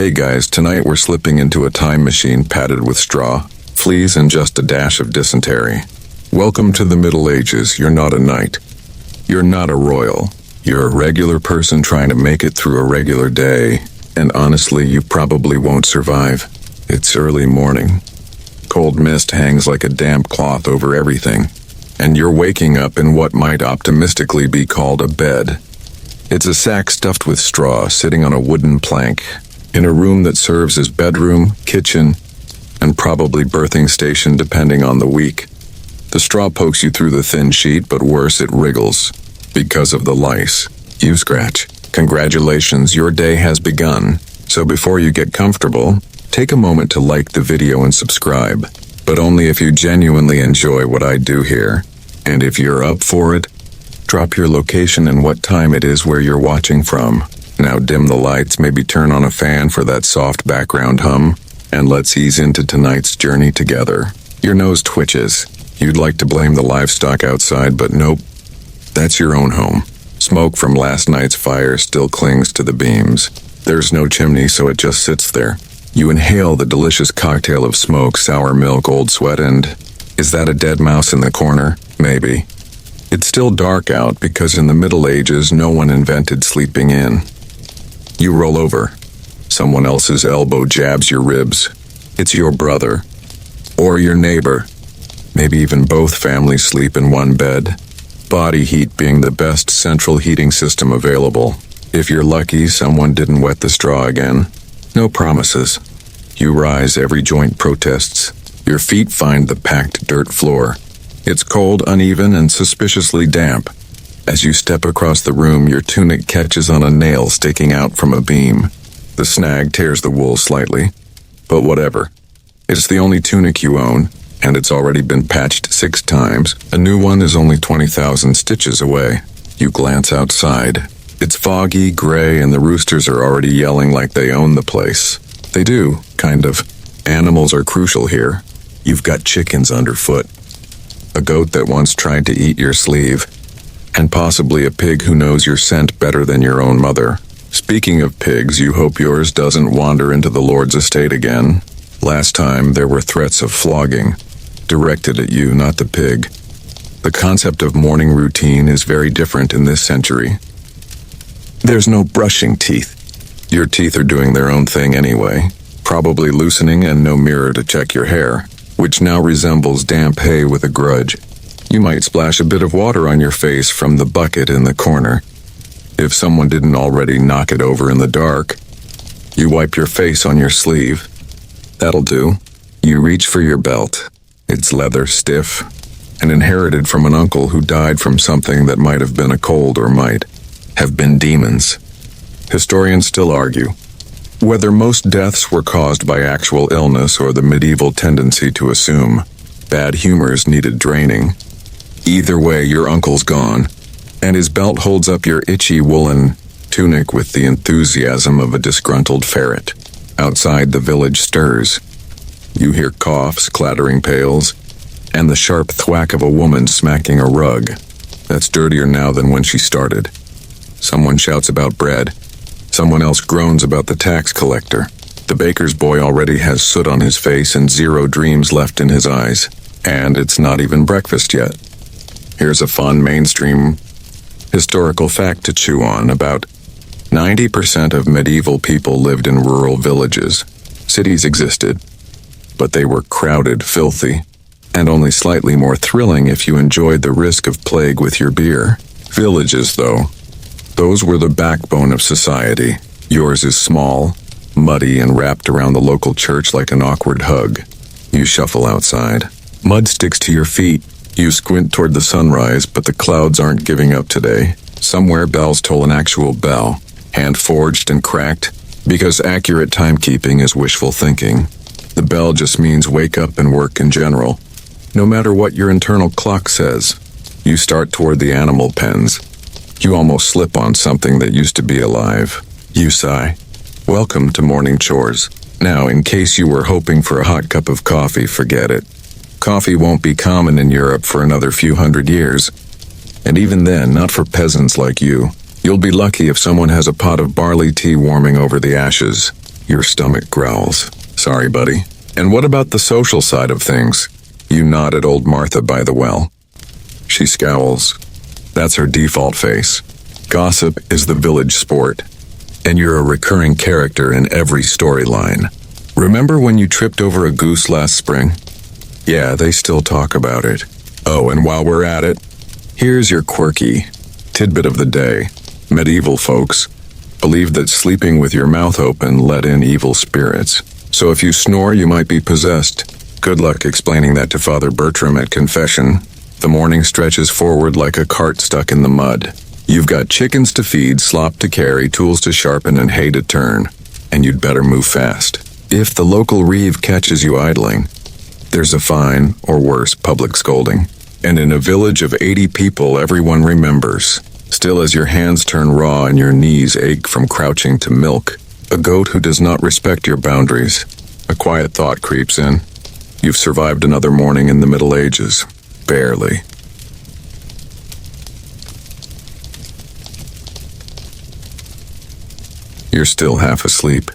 Hey guys, tonight we're slipping into a time machine padded with straw, fleas, and just a dash of dysentery. Welcome to the Middle Ages. You're not a knight. You're not a royal. You're a regular person trying to make it through a regular day, and honestly, you probably won't survive. It's early morning. Cold mist hangs like a damp cloth over everything, and you're waking up in what might optimistically be called a bed. It's a sack stuffed with straw sitting on a wooden plank, in a room that serves as bedroom, kitchen, and probably birthing station depending on the week. The straw pokes you through the thin sheet, but worse, it wriggles. Because of the lice. You scratch. Congratulations, your day has begun. So before you get comfortable, take a moment to like the video and subscribe. But only if you genuinely enjoy what I do here. And if you're up for it, drop your location and what time it is where you're watching from. Now dim the lights, maybe turn on a fan for that soft background hum, and let's ease into tonight's journey together. Your nose twitches. You'd like to blame the livestock outside, but nope. That's your own home. Smoke from last night's fire still clings to the beams. There's no chimney, so it just sits there. You inhale the delicious cocktail of smoke, sour milk, old sweat, and... is that a dead mouse in the corner? Maybe. It's still dark out because in the Middle Ages, no one invented sleeping in. You roll over. Someone else's elbow jabs your ribs. It's your brother. Or your neighbor. Maybe even both families sleep in one bed. Body heat being the best central heating system available. If you're lucky, someone didn't wet the straw again. No promises. You rise, every joint protests. Your feet find the packed dirt floor. It's cold, uneven, and suspiciously damp. As you step across the room, your tunic catches on a nail sticking out from a beam. The snag tears the wool slightly. But whatever. It's the only tunic you own, and it's already been patched 6 times. A new one is only 20,000 stitches away. You glance outside. It's foggy, gray, and the roosters are already yelling like they own the place. They do, kind of. Animals are crucial here. You've got chickens underfoot. A goat that once tried to eat your sleeve. And possibly a pig who knows your scent better than your own mother. Speaking of pigs, you hope yours doesn't wander into the Lord's estate again. Last time, there were threats of flogging, directed at you, not the pig. The concept of morning routine is very different in this century. There's no brushing teeth. Your teeth are doing their own thing anyway, probably loosening, and no mirror to check your hair, which now resembles damp hay with a grudge. You might splash a bit of water on your face from the bucket in the corner. If someone didn't already knock it over in the dark, you wipe your face on your sleeve. That'll do. You reach for your belt. It's leather, stiff, and inherited from an uncle who died from something that might have been a cold or might have been demons. Historians still argue whether most deaths were caused by actual illness or the medieval tendency to assume bad humors needed draining. Either way, your uncle's gone, and his belt holds up your itchy woolen tunic with the enthusiasm of a disgruntled ferret. Outside, the village stirs. You hear coughs, clattering pails, and the sharp thwack of a woman smacking a rug. That's dirtier now than when she started. Someone shouts about bread. Someone else groans about the tax collector. The baker's boy already has soot on his face and 0 dreams left in his eyes. And it's not even breakfast yet. Here's a fun mainstream historical fact to chew on. About 90% of medieval people lived in rural villages. Cities existed, but they were crowded, filthy, and only slightly more thrilling if you enjoyed the risk of plague with your beer. Villages, though, those were the backbone of society. Yours is small, muddy, and wrapped around the local church like an awkward hug. You shuffle outside. Mud sticks to your feet. You squint toward the sunrise, but the clouds aren't giving up today. Somewhere bells toll an actual bell, hand-forged and cracked, because accurate timekeeping is wishful thinking. The bell just means wake up and work in general. No matter what your internal clock says, you start toward the animal pens. You almost slip on something that used to be alive. You sigh. Welcome to morning chores. Now, in case you were hoping for a hot cup of coffee, forget it. Coffee won't be common in Europe for another few hundred years. And even then, not for peasants like you. You'll be lucky if someone has a pot of barley tea warming over the ashes. Your stomach growls. Sorry, buddy. And what about the social side of things? You nod at old Martha by the well. She scowls. That's her default face. Gossip is the village sport, and you're a recurring character in every storyline. Remember when you tripped over a goose last spring? Yeah, they still talk about it. Oh, and while we're at it, here's your quirky tidbit of the day. Medieval folks believed that sleeping with your mouth open let in evil spirits. So if you snore, you might be possessed. Good luck explaining that to Father Bertram at confession. The morning stretches forward like a cart stuck in the mud. You've got chickens to feed, slop to carry, tools to sharpen, and hay to turn. And you'd better move fast. If the local reeve catches you idling, there's a fine, or worse, public scolding. And in a village of 80 people, everyone remembers. Still, as your hands turn raw and your knees ache from crouching to milk, a goat who does not respect your boundaries. A quiet thought creeps in. You've survived another morning in the Middle Ages. Barely. You're still half asleep.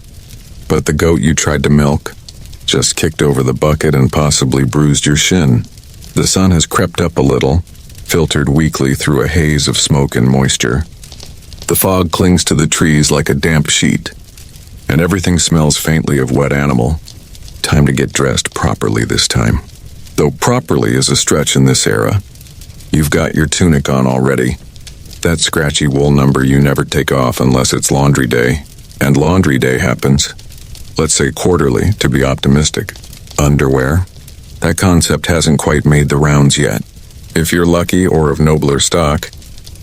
But the goat you tried to milk just kicked over the bucket and possibly bruised your shin. The sun has crept up a little, filtered weakly through a haze of smoke and moisture. The fog clings to the trees like a damp sheet, and everything smells faintly of wet animal. Time to get dressed properly this time. Though properly is a stretch in this era. You've got your tunic on already. That scratchy wool number you never take off unless it's laundry day. And laundry day happens, let's say quarterly, to be optimistic. Underwear? That concept hasn't quite made the rounds yet. If you're lucky or of nobler stock,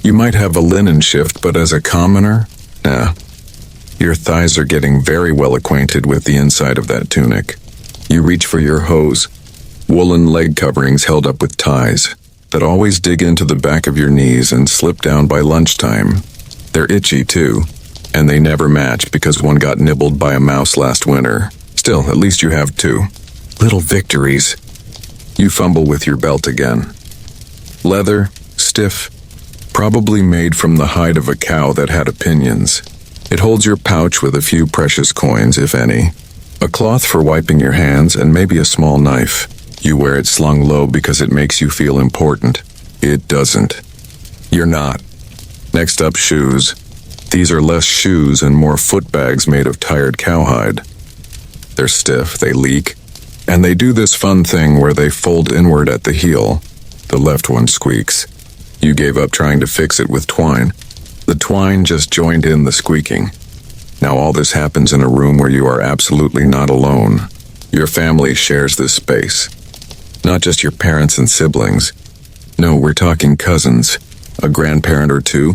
you might have a linen shift, but as a commoner, nah. Your thighs are getting very well acquainted with the inside of that tunic. You reach for your hose, woolen leg coverings held up with ties that always dig into the back of your knees and slip down by lunchtime. They're itchy too, and they never match because one got nibbled by a mouse last winter. Still, at least you have two. Little victories. You fumble with your belt again. Leather, stiff, probably made from the hide of a cow that had opinions. It holds your pouch with a few precious coins, if any. A cloth for wiping your hands, and maybe a small knife. You wear it slung low because it makes you feel important. It doesn't. You're not. Next up, shoes. These are less shoes and more foot bags made of tired cowhide. They're stiff, they leak, and they do this fun thing where they fold inward at the heel. The left one squeaks. You gave up trying to fix it with twine. The twine just joined in the squeaking. Now all this happens in a room where you are absolutely not alone. Your family shares this space. Not just your parents and siblings. No, we're talking cousins, a grandparent or two,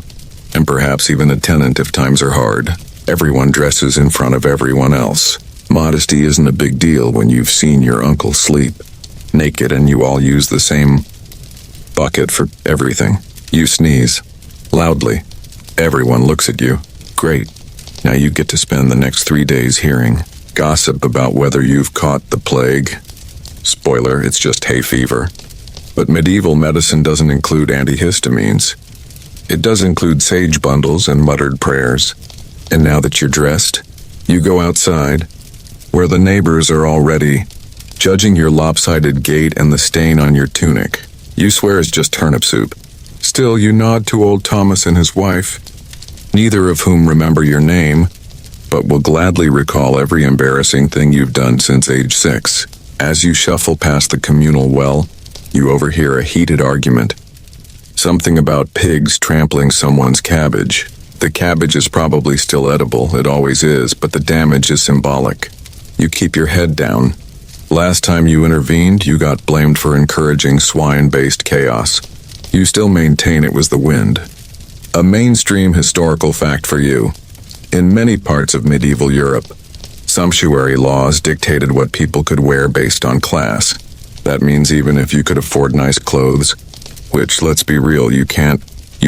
and perhaps even a tenant if times are hard. Everyone dresses in front of everyone else. Modesty isn't a big deal when you've seen your uncle sleep naked and you all use the same bucket for everything. You sneeze loudly. Everyone looks at you. Great. Now you get to spend the next 3 days hearing gossip about whether you've caught the plague. Spoiler, it's just hay fever. But medieval medicine doesn't include antihistamines. It does include sage bundles and muttered prayers. And now that you're dressed, you go outside, where the neighbors are already judging your lopsided gait and the stain on your tunic. You swear it's just turnip soup. Still, you nod to old Thomas and his wife, neither of whom remember your name, but will gladly recall every embarrassing thing you've done since age 6. As you shuffle past the communal well, you overhear a heated argument. Something about pigs trampling someone's cabbage. The cabbage is probably still edible, it always is, but the damage is symbolic. You keep your head down. Last time you intervened, you got blamed for encouraging swine-based chaos. You still maintain it was the wind. A mainstream historical fact for you. In many parts of medieval Europe, sumptuary laws dictated what people could wear based on class. That means even if you could afford nice clothes, which, let's be real, you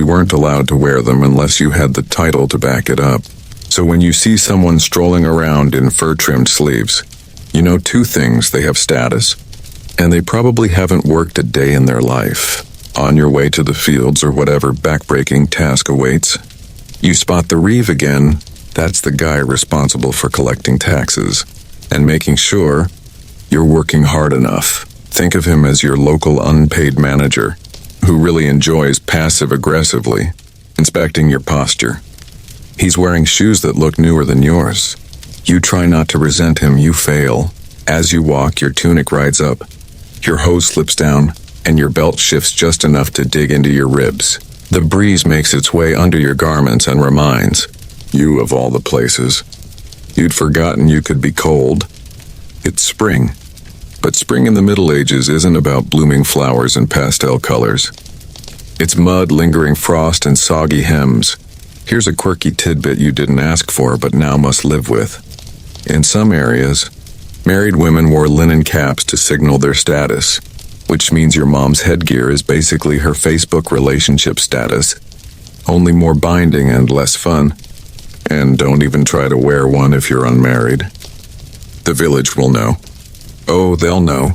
weren't allowed to wear them unless you had the title to back it up. So when you see someone strolling around in fur-trimmed sleeves, you know 2 things: they have status, and they probably haven't worked a day in their life. On your way to the fields or whatever backbreaking task awaits, you spot the reeve again, 2 days later, That's the guy responsible for collecting taxes and making sure you're working hard enough. Think of him as your local unpaid manager who really enjoys passive-aggressively inspecting your posture. He's wearing shoes that look newer than yours. You try not to resent him, you fail. As you walk, your tunic rides up, your hose slips down, and your belt shifts just enough to dig into your ribs. The breeze makes its way under your garments and reminds you of all the places you'd forgotten you could be cold. It's spring. But spring in the Middle Ages isn't about blooming flowers and pastel colors. It's mud, lingering frost, and soggy hems. Here's a quirky tidbit you didn't ask for but now must live with. In some areas, married women wore linen caps to signal their status, which means your mom's headgear is basically her Facebook relationship status, only more binding and less fun. And don't even try to wear one if you're unmarried. The village will know. Oh, they'll know.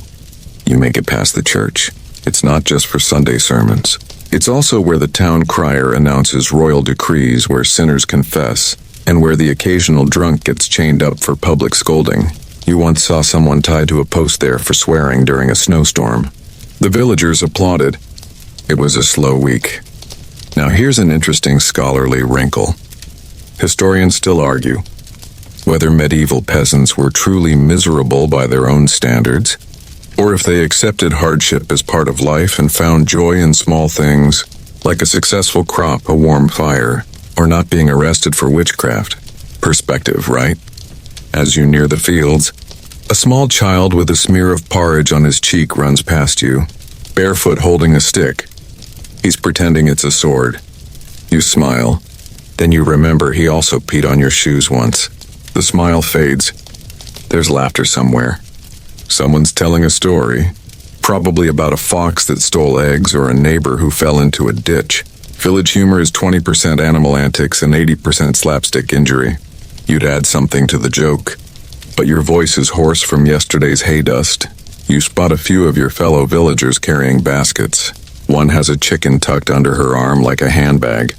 You make it past the church. It's not just for Sunday sermons. It's also where the town crier announces royal decrees, where sinners confess, and where the occasional drunk gets chained up for public scolding. You once saw someone tied to a post there for swearing during a snowstorm. The villagers applauded. It was a slow week. Now here's an interesting scholarly wrinkle. Historians still argue whether medieval peasants were truly miserable by their own standards, or if they accepted hardship as part of life and found joy in small things, like a successful crop, a warm fire, or not being arrested for witchcraft. Perspective, right? As you near the fields, a small child with a smear of porridge on his cheek runs past you, barefoot holding a stick. He's pretending it's a sword. You smile. Then you remember he also peed on your shoes once. The smile fades. There's laughter somewhere. Someone's telling a story, probably about a fox that stole eggs or a neighbor who fell into a ditch. Village humor is 20% animal antics and 80% slapstick injury. You'd add something to the joke, but your voice is hoarse from yesterday's hay dust. You spot a few of your fellow villagers carrying baskets. One has a chicken tucked under her arm like a handbag.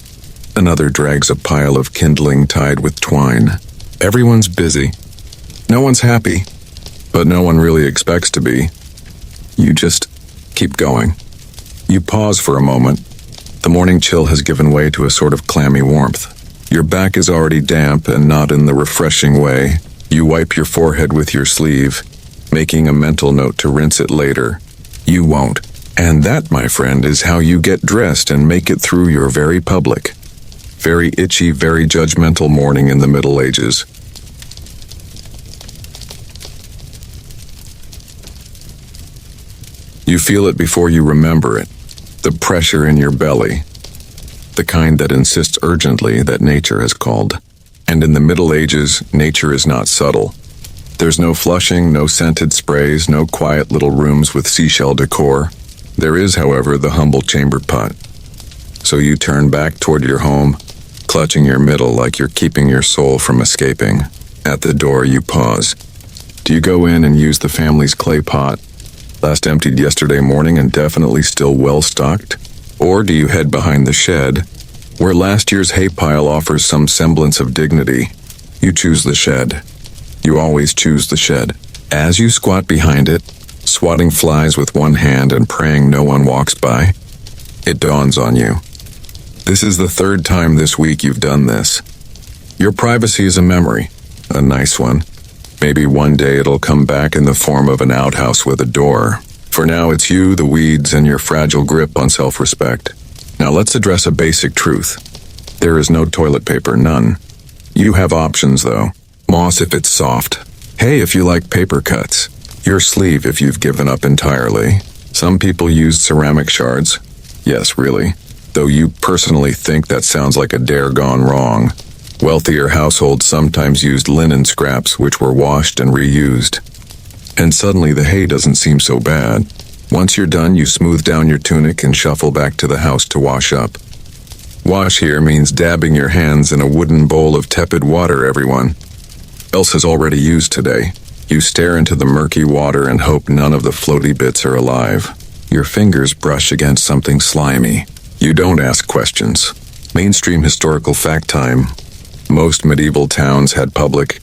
Another drags a pile of kindling tied with twine. Everyone's busy. No one's happy, but no one really expects to be. You just keep going. You pause for a moment. The morning chill has given way to a sort of clammy warmth. Your back is already damp and not in the refreshing way. You wipe your forehead with your sleeve, making a mental note to rinse it later. You won't. And that, my friend, is how you get dressed and make it through your very public, very itchy, very judgmental morning in the Middle Ages. You feel it before you remember it, the pressure in your belly, the kind that insists urgently that nature has called. And in the Middle Ages, nature is not subtle. There's no flushing, no scented sprays, no quiet little rooms with seashell decor. There is, however, the humble chamber pot. So you turn back toward your home, clutching your middle like you're keeping your soul from escaping. At the door, you pause. Do you go in and use the family's clay pot, last emptied yesterday morning and definitely still well-stocked? Or do you head behind the shed, where last year's hay pile offers some semblance of dignity? You choose the shed. You always choose the shed. As you squat behind it, swatting flies with one hand and praying no one walks by, it dawns on you. This is the third time this week you've done this. Your privacy is a memory, a nice one. Maybe one day it'll come back in the form of an outhouse with a door. For now, it's you, the weeds, and your fragile grip on self-respect. Now let's address a basic truth. There is no toilet paper, none. You have options, though. Moss if it's soft. Hay if you like paper cuts. Your sleeve if you've given up entirely. Some people use ceramic shards. Yes, really. Though you personally think that sounds like a dare gone wrong. Wealthier households sometimes used linen scraps which were washed and reused. And suddenly the hay doesn't seem so bad. Once you're done, you smooth down your tunic and shuffle back to the house to wash up. Wash here means dabbing your hands in a wooden bowl of tepid water, everyone else has already used today. You stare into the murky water and hope none of the floaty bits are alive. Your fingers brush against something slimy. You don't ask questions. Mainstream historical fact time. Most medieval towns had public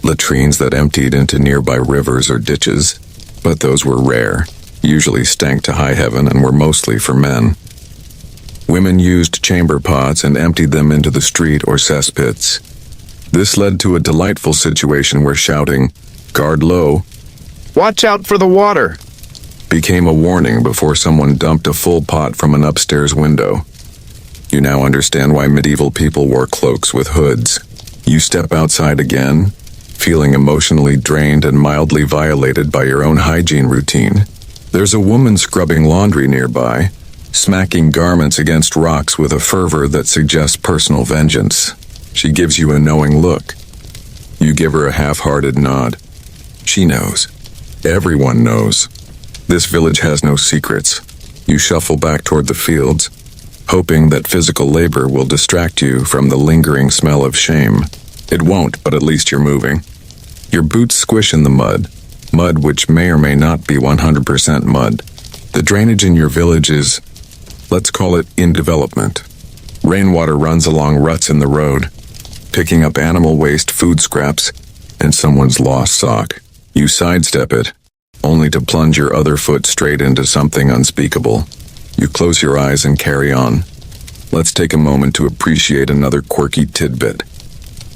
latrines that emptied into nearby rivers or ditches, but those were rare, usually stank to high heaven and were mostly for men. Women used chamber pots and emptied them into the street or cesspits. This led to a delightful situation where shouting, "Guard low, Watch out for the water!" became a warning before someone dumped a full pot from an upstairs window. You now understand why medieval people wore cloaks with hoods. You step outside again, feeling emotionally drained and mildly violated by your own hygiene routine. There's a woman scrubbing laundry nearby, smacking garments against rocks with a fervor that suggests personal vengeance. She gives you a knowing look. You give her a half-hearted nod. She knows. Everyone knows. This village has no secrets. You shuffle back toward the fields, hoping that physical labor will distract you from the lingering smell of shame. It won't, but at least you're moving. Your boots squish in the mud which may or may not be 100% mud. The drainage in your village is, let's call it, in development. Rainwater runs along ruts in the road, picking up animal waste, food scraps, and someone's lost sock. You sidestep it, only to plunge your other foot straight into something unspeakable. You close your eyes and carry on. Let's take a moment to appreciate another quirky tidbit.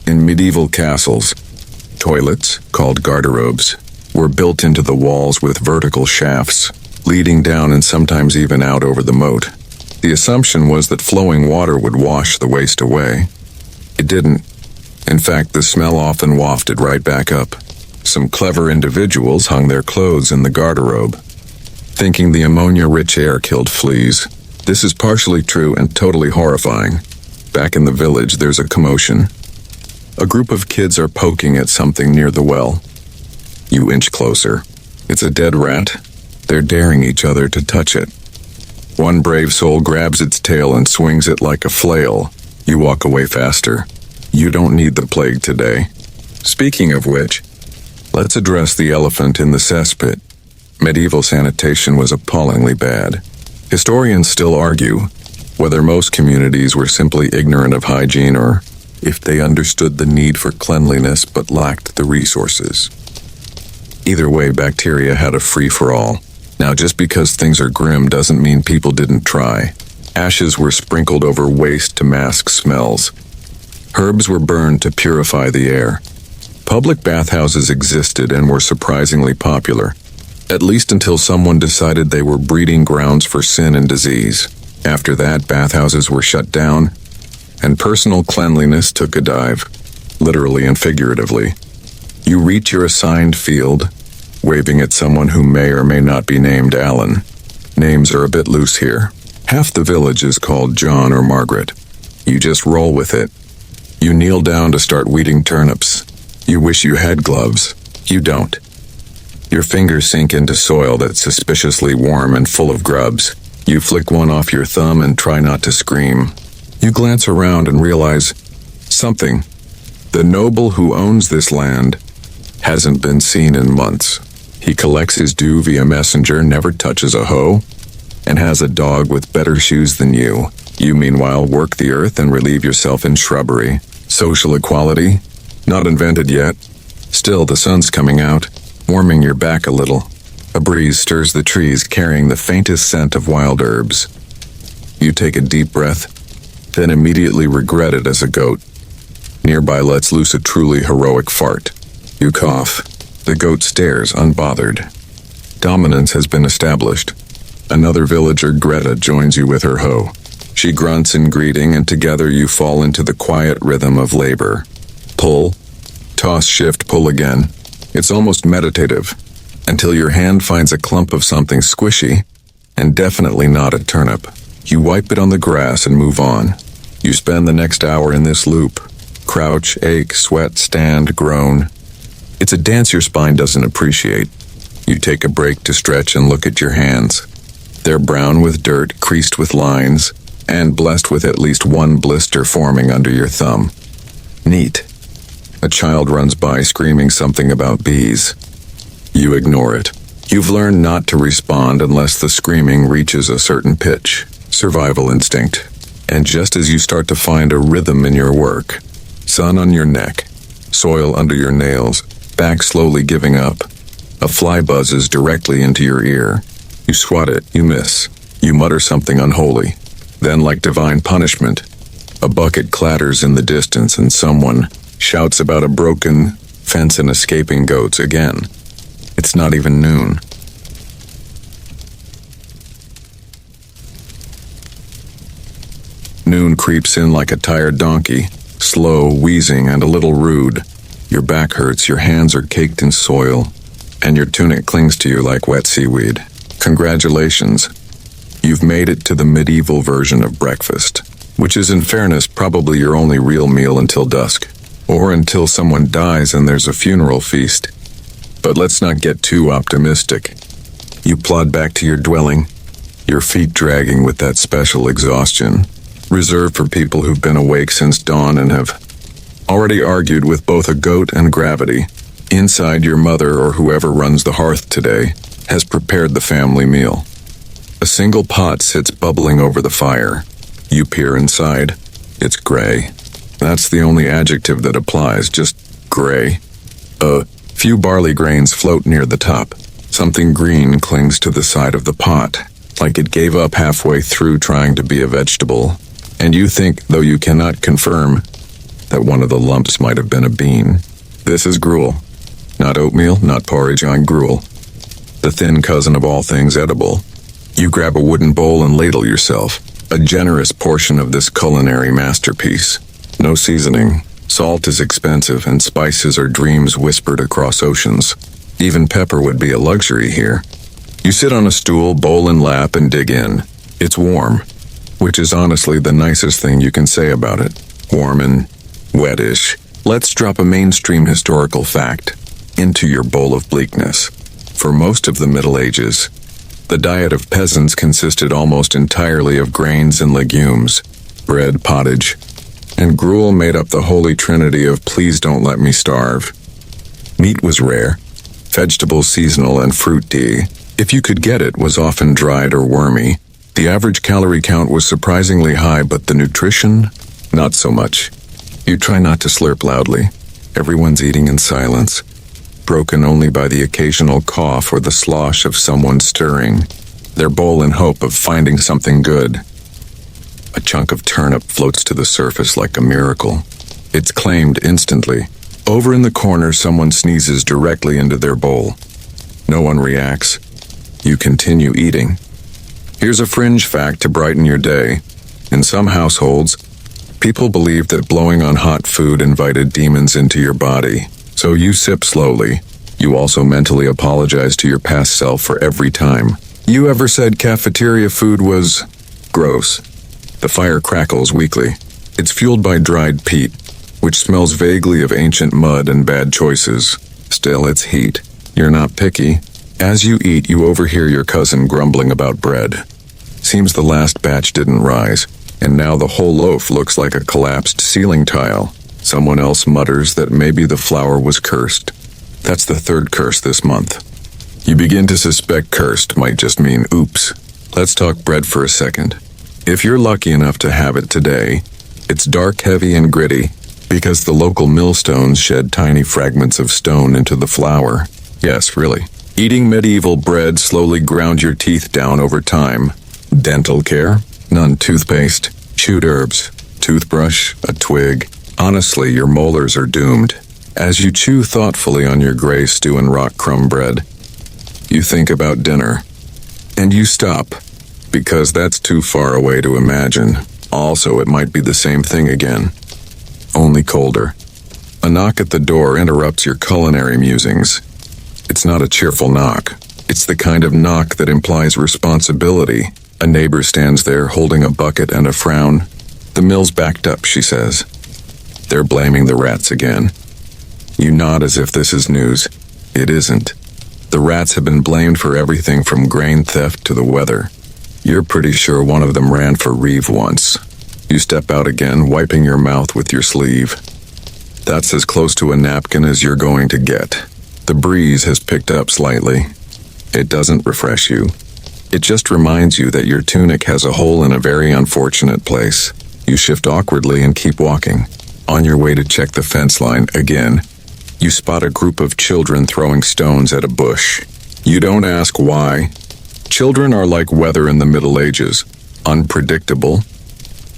In medieval castles, toilets, called garderobes, were built into the walls with vertical shafts, leading down and sometimes even out over the moat. The assumption was that flowing water would wash the waste away. It didn't. In fact, the smell often wafted right back up. Some clever individuals hung their clothes in the garderobe, thinking the ammonia-rich air killed fleas. This is partially true and totally horrifying. Back in the village, there's a commotion. A group of kids are poking at something near the well. You inch closer. It's a dead rat. They're daring each other to touch it. One brave soul grabs its tail and swings it like a flail. You walk away faster. You don't need the plague today. Speaking of which, let's address the elephant in the cesspit. Medieval sanitation was appallingly bad. Historians still argue whether most communities were simply ignorant of hygiene or if they understood the need for cleanliness but lacked the resources. Either way, bacteria had a free-for-all. Now, just because things are grim doesn't mean people didn't try. Ashes were sprinkled over waste to mask smells. Herbs were burned to purify the air. Public bathhouses existed and were surprisingly popular, at least until someone decided they were breeding grounds for sin and disease. After that, bathhouses were shut down, and personal cleanliness took a dive, literally and figuratively. You reach your assigned field, waving at someone who may or may not be named Alan. Names are a bit loose here. Half the village is called John or Margaret. You just roll with it. You kneel down to start weeding turnips. You wish you had gloves. You don't. Your fingers sink into soil that's suspiciously warm and full of grubs. You flick one off your thumb and try not to scream. You glance around and realize something. The noble who owns this land hasn't been seen in months. He collects his due via messenger, never touches a hoe, and has a dog with better shoes than you. You, meanwhile, work the earth and relieve yourself in shrubbery. Social equality? Not invented yet. Still, the sun's coming out, warming your back a little. A breeze stirs the trees, carrying the faintest scent of wild herbs. You take a deep breath, then immediately regret it as a goat. Nearby lets loose a truly heroic fart. You cough. The goat stares, unbothered. Dominance has been established. Another villager, Greta, joins you with her hoe. She grunts in greeting, and together you fall into the quiet rhythm of labor. Pull, toss, shift, pull again. It's almost meditative, until your hand finds a clump of something squishy, and definitely not a turnip. You wipe it on the grass and move on. You spend the next hour in this loop. Crouch, ache, sweat, stand, groan. It's a dance your spine doesn't appreciate. You take a break to stretch and look at your hands. They're brown with dirt, creased with lines, and blessed with at least one blister forming under your thumb. Neat. A child runs by screaming something about bees. You ignore it. You've learned not to respond unless the screaming reaches a certain pitch. Survival instinct. And just as you start to find a rhythm in your work, Sun on your neck, soil under your nails, back slowly giving up. A fly buzzes directly into your ear. You swat it, you miss. You mutter something unholy. Then, like divine punishment, a bucket clatters in the distance and someone shouts about a broken fence and escaping goats again. It's not even noon. Noon creeps in like a tired donkey, slow, wheezing, and a little rude. Your back hurts, your hands are caked in soil, and your tunic clings to you like wet seaweed. Congratulations. You've made it to the medieval version of breakfast, which is in fairness probably your only real meal until dusk, or until someone dies and there's a funeral feast. But let's not get too optimistic. You plod back to your dwelling, your feet dragging with that special exhaustion, reserved for people who've been awake since dawn and have already argued with both a goat and gravity. Inside, your mother or whoever runs the hearth today has prepared the family meal. A single pot sits bubbling over the fire. You peer inside. It's gray. That's the only adjective that applies, just gray. A few barley grains float near the top. Something green clings to the side of the pot, like it gave up halfway through trying to be a vegetable. And you think, though you cannot confirm, that one of the lumps might have been a bean. This is gruel. Not oatmeal, not porridge, on gruel. The thin cousin of all things edible. You grab a wooden bowl and ladle yourself a generous portion of this culinary masterpiece. No seasoning. Salt is expensive, and spices are dreams whispered across oceans. Even pepper would be a luxury here. You sit on a stool, bowl in lap, and dig in. It's warm, which is honestly the nicest thing you can say about it. Warm and wettish. Let's drop a mainstream historical fact into your bowl of bleakness. For most of the Middle Ages, the diet of peasants consisted almost entirely of grains and legumes. Bread, pottage, and gruel made up the holy trinity of please don't let me starve. Meat was rare, vegetables seasonal, and fruit if you could get it, was often dried or wormy. The average calorie count was surprisingly high, but the nutrition, not so much. You try not to slurp loudly. Everyone's eating in silence, broken only by the occasional cough or the slosh of someone stirring their bowl in hope of finding something good. A chunk of turnip floats to the surface like a miracle. It's claimed instantly. Over in the corner, someone sneezes directly into their bowl. No one reacts. You continue eating. Here's a fringe fact to brighten your day. In some households, people believed that blowing on hot food invited demons into your body. So you sip slowly. You also mentally apologize to your past self for every time you ever said cafeteria food was gross. The fire crackles weakly. It's fueled by dried peat, which smells vaguely of ancient mud and bad choices. Still, it's heat. You're not picky. As you eat, you overhear your cousin grumbling about bread. Seems the last batch didn't rise, and now the whole loaf looks like a collapsed ceiling tile. Someone else mutters that maybe the flour was cursed. That's the third curse this month. You begin to suspect cursed might just mean oops. Let's talk bread for a second. If you're lucky enough to have it today, it's dark, heavy, and gritty, because the local millstones shed tiny fragments of stone into the flour. Yes, really. Eating medieval bread slowly ground your teeth down over time. Dental care? None. Toothpaste, chewed herbs, toothbrush, a twig. Honestly, your molars are doomed. As you chew thoughtfully on your gray stew and rock crumb bread, you think about dinner. And you stop, because that's too far away to imagine. Also, it might be the same thing again, only colder. A knock at the door interrupts your culinary musings. It's not a cheerful knock. It's the kind of knock that implies responsibility. A neighbor stands there holding a bucket and a frown. The mill's backed up, she says. They're blaming the rats again. You nod as if this is news. It isn't. The rats have been blamed for everything from grain theft to the weather. You're pretty sure one of them ran for Reeve once. You step out again, wiping your mouth with your sleeve. That's as close to a napkin as you're going to get. The breeze has picked up slightly. It doesn't refresh you. It just reminds you that your tunic has a hole in a very unfortunate place. You shift awkwardly and keep walking. On your way to check the fence line again, you spot a group of children throwing stones at a bush. You don't ask why. Children are like weather in the Middle Ages, unpredictable,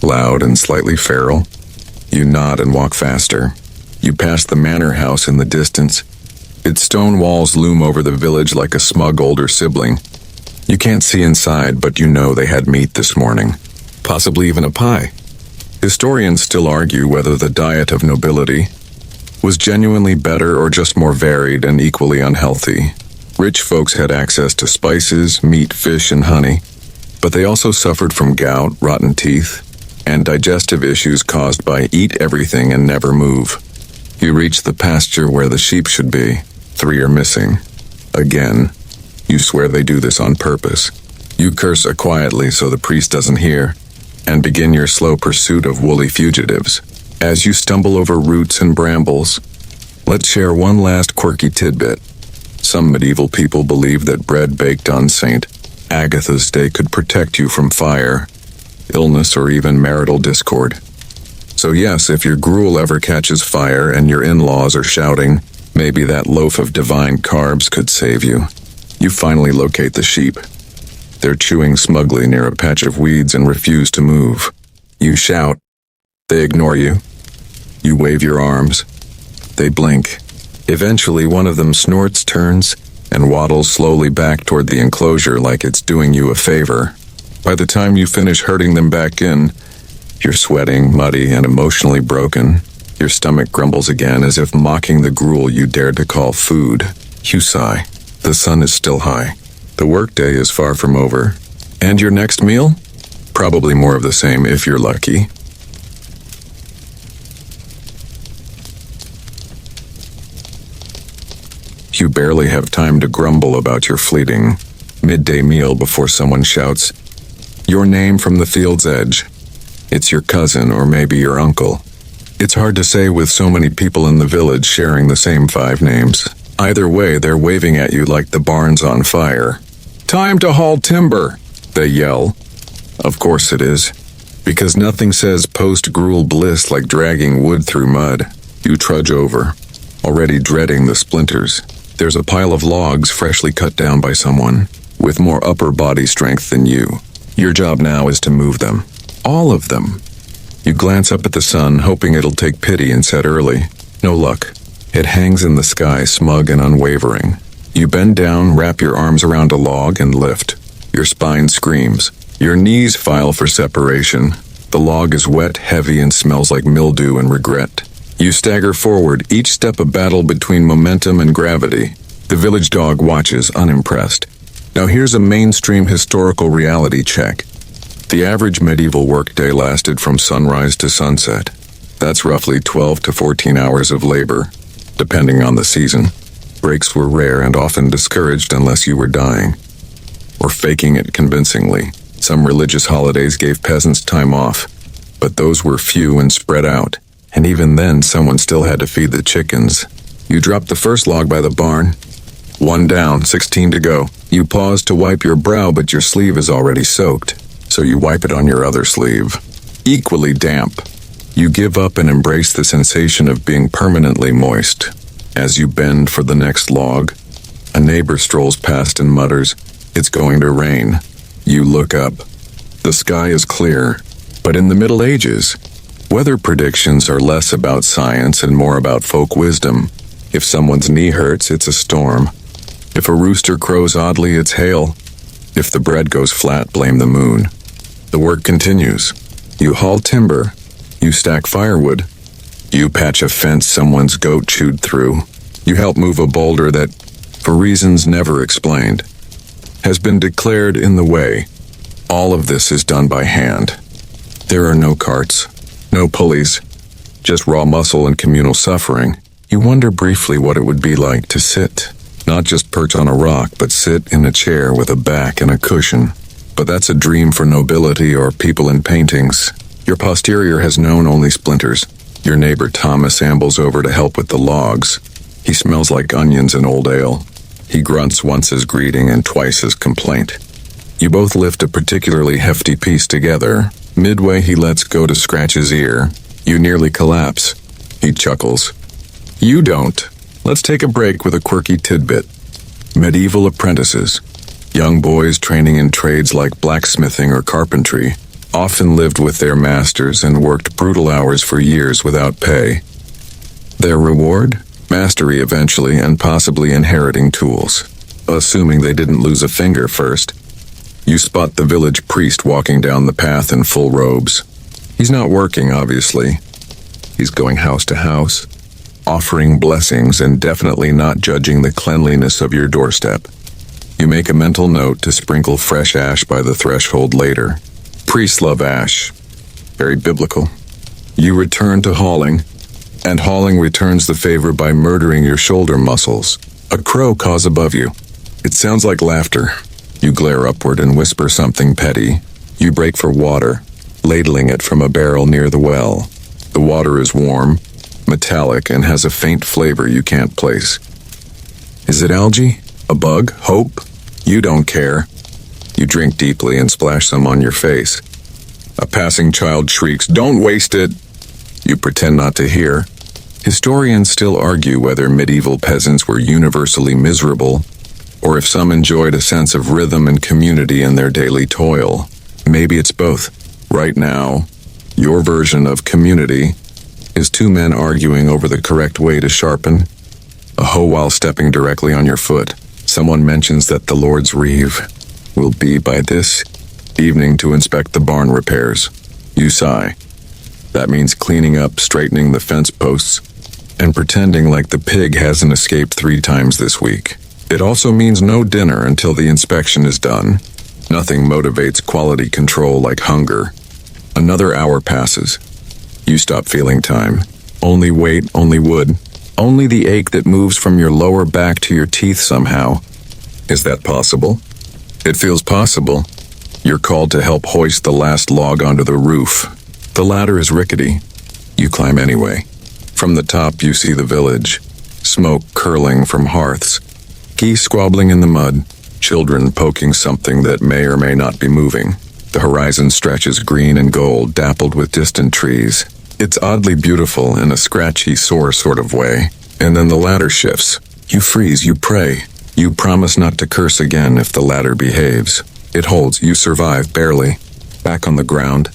loud and slightly feral. You nod and walk faster. You pass the manor house in the distance. Its stone walls loom over the village like a smug older sibling. You can't see inside, but you know they had meat this morning, possibly even a pie. Historians still argue whether the diet of nobility was genuinely better or just more varied and equally unhealthy. Rich folks had access to spices, meat, fish, and honey, but they also suffered from gout, rotten teeth, and digestive issues caused by eat everything and never move. You reach the pasture where the sheep should be. 3 are missing. Again. You swear they do this on purpose. You curse quietly so the priest doesn't hear, and begin your slow pursuit of woolly fugitives. As you stumble over roots and brambles, let's share one last quirky tidbit. Some medieval people believed that bread baked on St. Agatha's Day could protect you from fire, illness, or even marital discord. So yes, if your gruel ever catches fire and your in-laws are shouting, maybe that loaf of divine carbs could save you. You finally locate the sheep. They're chewing smugly near a patch of weeds and refuse to move. You shout. They ignore you. You wave your arms. They blink. Eventually, one of them snorts, turns, and waddles slowly back toward the enclosure like it's doing you a favor. By the time you finish herding them back in, you're sweating, muddy, and emotionally broken. Your stomach grumbles again as if mocking the gruel you dared to call food. You sigh. The sun is still high. The workday is far from over. And your next meal? Probably more of the same if you're lucky. You barely have time to grumble about your fleeting midday meal before someone shouts your name from the field's edge. It's your cousin or maybe your uncle. It's hard to say with so many people in the village sharing the same 5 names. Either way, they're waving at you like the barn's on fire. Time to haul timber, they yell. Of course it is, because nothing says post-gruel bliss like dragging wood through mud. You trudge over, already dreading the splinters. There's a pile of logs freshly cut down by someone, with more upper body strength than you. Your job now is to move them. All of them. You glance up at the sun, hoping it'll take pity and set early. No luck. It hangs in the sky, smug and unwavering. You bend down, wrap your arms around a log, and lift. Your spine screams. Your knees file for separation. The log is wet, heavy, and smells like mildew and regret. You stagger forward, each step a battle between momentum and gravity. The village dog watches, unimpressed. Now here's a mainstream historical reality check. The average medieval workday lasted from sunrise to sunset. That's roughly 12 to 14 hours of labor, depending on the season. Breaks were rare and often discouraged unless you were dying, or faking it convincingly. Some religious holidays gave peasants time off, but those were few and spread out, and even then someone still had to feed the chickens. You drop the first log by the barn. 1 down, 16 to go. You pause to wipe your brow, but your sleeve is already soaked, so you wipe it on your other sleeve. Equally damp. You give up and embrace the sensation of being permanently moist. As you bend for the next log, a neighbor strolls past and mutters, "It's going to rain." You look up. The sky is clear, but in the Middle Ages, weather predictions are less about science and more about folk wisdom. If someone's knee hurts, it's a storm. If a rooster crows oddly, it's hail. If the bread goes flat, blame the moon. The work continues. You haul timber. You stack firewood. You patch a fence someone's goat chewed through. You help move a boulder that, for reasons never explained, has been declared in the way. All of this is done by hand. There are no carts, no pulleys, just raw muscle and communal suffering. You wonder briefly what it would be like to sit, not just perch on a rock, but sit in a chair with a back and a cushion. But that's a dream for nobility or people in paintings. Your posterior has known only splinters. Your neighbor Thomas ambles over to help with the logs. He smells like onions and old ale. He grunts once as greeting and twice as complaint. You both lift a particularly hefty piece together. Midway, he lets go to scratch his ear. You nearly collapse. He chuckles. You don't. Let's take a break with a quirky tidbit. Medieval apprentices, young boys training in trades like blacksmithing or carpentry, often lived with their masters and worked brutal hours for years without pay. Their reward? Mastery eventually, and possibly inheriting tools. Assuming they didn't lose a finger first. You spot the village priest walking down the path in full robes. He's not working, obviously. He's going house to house, offering blessings and definitely not judging the cleanliness of your doorstep. You make a mental note to sprinkle fresh ash by the threshold later. Priests love ash. Very biblical. You return to hauling, and hauling returns the favor by murdering your shoulder muscles. A crow caws above you. It sounds like laughter. You glare upward and whisper something petty. You break for water, ladling it from a barrel near the well. The water is warm, metallic, and has a faint flavor you can't place. Is it algae? A bug? Hope? You don't care. You drink deeply and splash some on your face. A passing child shrieks, "Don't waste it!" You pretend not to hear. Historians still argue whether medieval peasants were universally miserable, or if some enjoyed a sense of rhythm and community in their daily toil. Maybe it's both. Right now, your version of community is two men arguing over the correct way to sharpen a hoe while stepping directly on your foot. Someone mentions that the Lord's Reeve will be by this evening to inspect the barn repairs. You sigh. That means cleaning up, straightening the fence posts, and pretending like the pig hasn't escaped 3 times this week. It also means no dinner until the inspection is done. Nothing motivates quality control like hunger. Another hour passes. You stop feeling time. Only weight, only wood. Only the ache that moves from your lower back to your teeth somehow. Is that possible? It feels possible. You're called to help hoist the last log onto the roof. The ladder is rickety. You climb anyway. From the top you see the village. Smoke curling from hearths. Geese squabbling in the mud. Children poking something that may or may not be moving. The horizon stretches green and gold, dappled with distant trees. It's oddly beautiful in a scratchy, sore sort of way. And then the ladder shifts. You freeze, you pray. You promise not to curse again if the ladder behaves. It holds, you survive, barely. Back on the ground.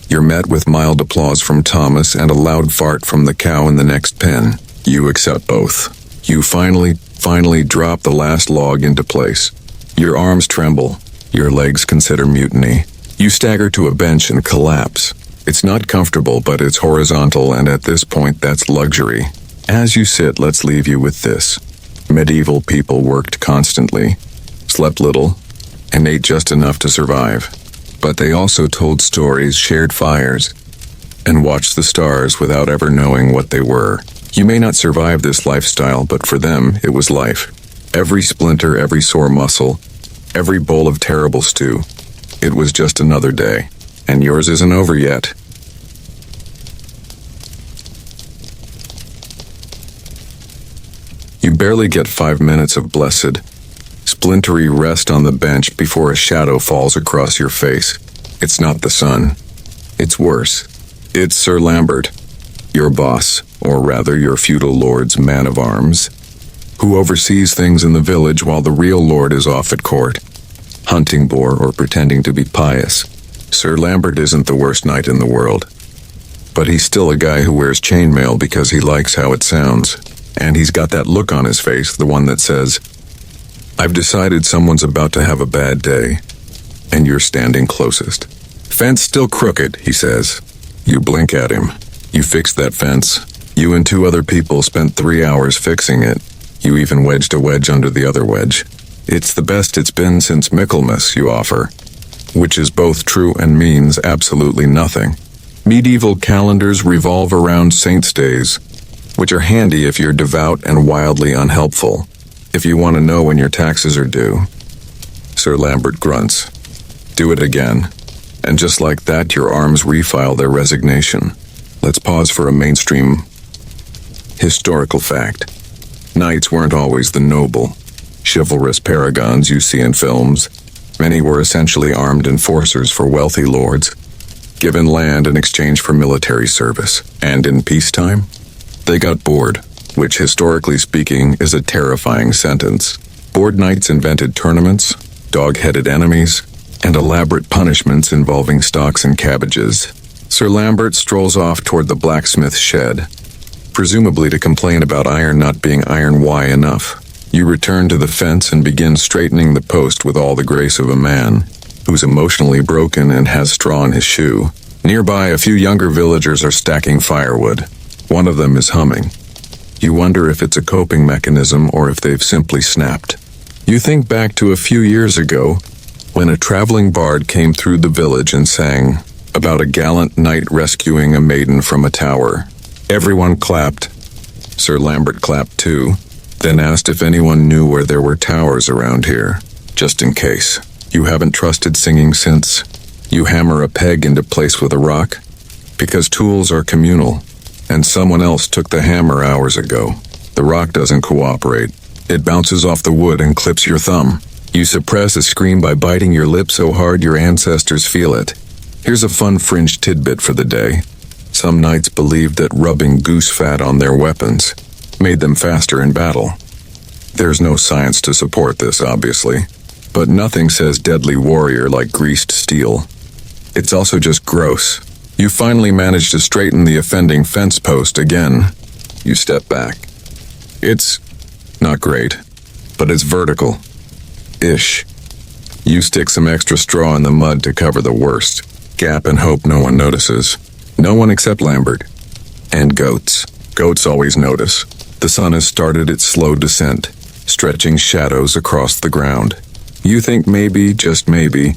You're met with mild applause from Thomas and a loud fart from the cow in the next pen. You accept both. You finally drop the last log into place. Your arms tremble. Your legs consider mutiny. You stagger to a bench and collapse. It's not comfortable, but it's horizontal, and at this point, that's luxury. As you sit, let's leave you with this. Medieval people worked constantly, slept little, and ate just enough to survive. But they also told stories, shared fires, and watched the stars without ever knowing what they were. You may not survive this lifestyle, but for them, it was life. Every splinter, every sore muscle, every bowl of terrible stew. It was just another day. And yours isn't over yet. You barely get 5 minutes of blessed, splintery rest on the bench before a shadow falls across your face. It's not the sun. It's worse. It's Sir Lambert, your boss, or rather your feudal lord's man of arms, who oversees things in the village while the real lord is off at court, hunting boar or pretending to be pious. Sir Lambert isn't the worst knight in the world, but he's still a guy who wears chainmail because he likes how it sounds. And he's got that look on his face, the one that says, "I've decided someone's about to have a bad day, and you're standing closest." "Fence still crooked," he says. You blink at him. You fixed that fence. You and 2 other people spent 3 hours fixing it. You even wedged a wedge under the other wedge. "It's the best it's been since Michaelmas," you offer, which is both true and means absolutely nothing. Medieval calendars revolve around saints' days, which are handy if you're devout and wildly unhelpful, if you want to know when your taxes are due. Sir Lambert grunts. Do it again. And just like that, your arms refile their resignation. Let's pause for a mainstream historical fact. Knights weren't always the noble, chivalrous paragons you see in films. Many were essentially armed enforcers for wealthy lords, given land in exchange for military service. And in peacetime, They got bored, which historically speaking is a terrifying sentence. Bored knights invented tournaments, dog-headed enemies, and elaborate punishments involving stocks and cabbages. Sir Lambert strolls off toward the blacksmith's shed, presumably to complain about iron not being iron-y enough. You return to the fence and begin straightening the post with all the grace of a man who's emotionally broken and has straw in his shoe. Nearby, a few younger villagers are stacking firewood. One of them is humming. You wonder if it's a coping mechanism or if they've simply snapped. You think back to a few years ago when a traveling bard came through the village and sang about a gallant knight rescuing a maiden from a tower. Everyone clapped. Sir Lambert clapped too, then asked if anyone knew where there were towers around here, just in case. You haven't trusted singing since. You hammer a peg into place with a rock, because tools are communal, and someone else took the hammer hours ago. The rock doesn't cooperate. It bounces off the wood and clips your thumb. You suppress a scream by biting your lip so hard your ancestors feel it. Here's a fun fringe tidbit for the day. Some knights believed that rubbing goose fat on their weapons made them faster in battle. There's no science to support this, obviously, but nothing says deadly warrior like greased steel. It's also just gross. You finally manage to straighten the offending fence post again. You step back. It's not great, but it's vertical. Ish. You stick some extra straw in the mud to cover the worst gap and hope no one notices. No one except Lambert. And goats. Goats always notice. The sun has started its slow descent, stretching shadows across the ground. You think maybe, just maybe,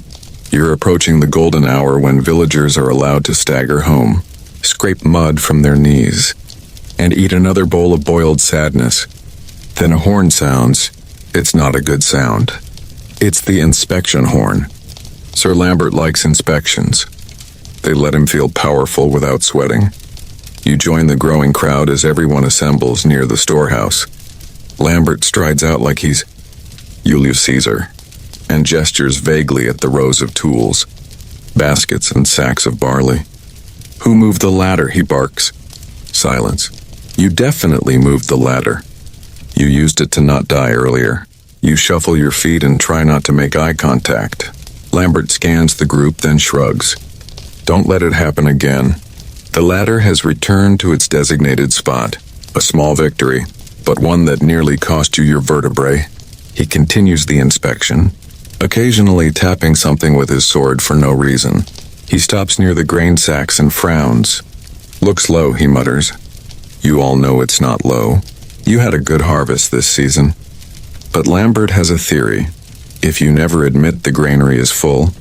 you're approaching the golden hour when villagers are allowed to stagger home, scrape mud from their knees, and eat another bowl of boiled sadness. Then a horn sounds. It's not a good sound. It's the inspection horn. Sir Lambert likes inspections. They let him feel powerful without sweating. You join the growing crowd as everyone assembles near the storehouse. Lambert strides out like he's Julius Caesar, and gestures vaguely at the rows of tools, baskets and sacks of barley. Who moved the ladder, he barks. Silence. You definitely moved the ladder. You used it to not die earlier. You shuffle your feet and try not to make eye contact. Lambert scans the group, then shrugs. Don't let it happen again. The ladder has returned to its designated spot. A small victory, but one that nearly cost you your vertebrae. He continues the inspection, occasionally tapping something with his sword for no reason. He stops near the grain sacks and frowns. Looks low, he mutters. You all know it's not low. You had a good harvest this season. But Lambert has a theory. If you never admit the granary is full,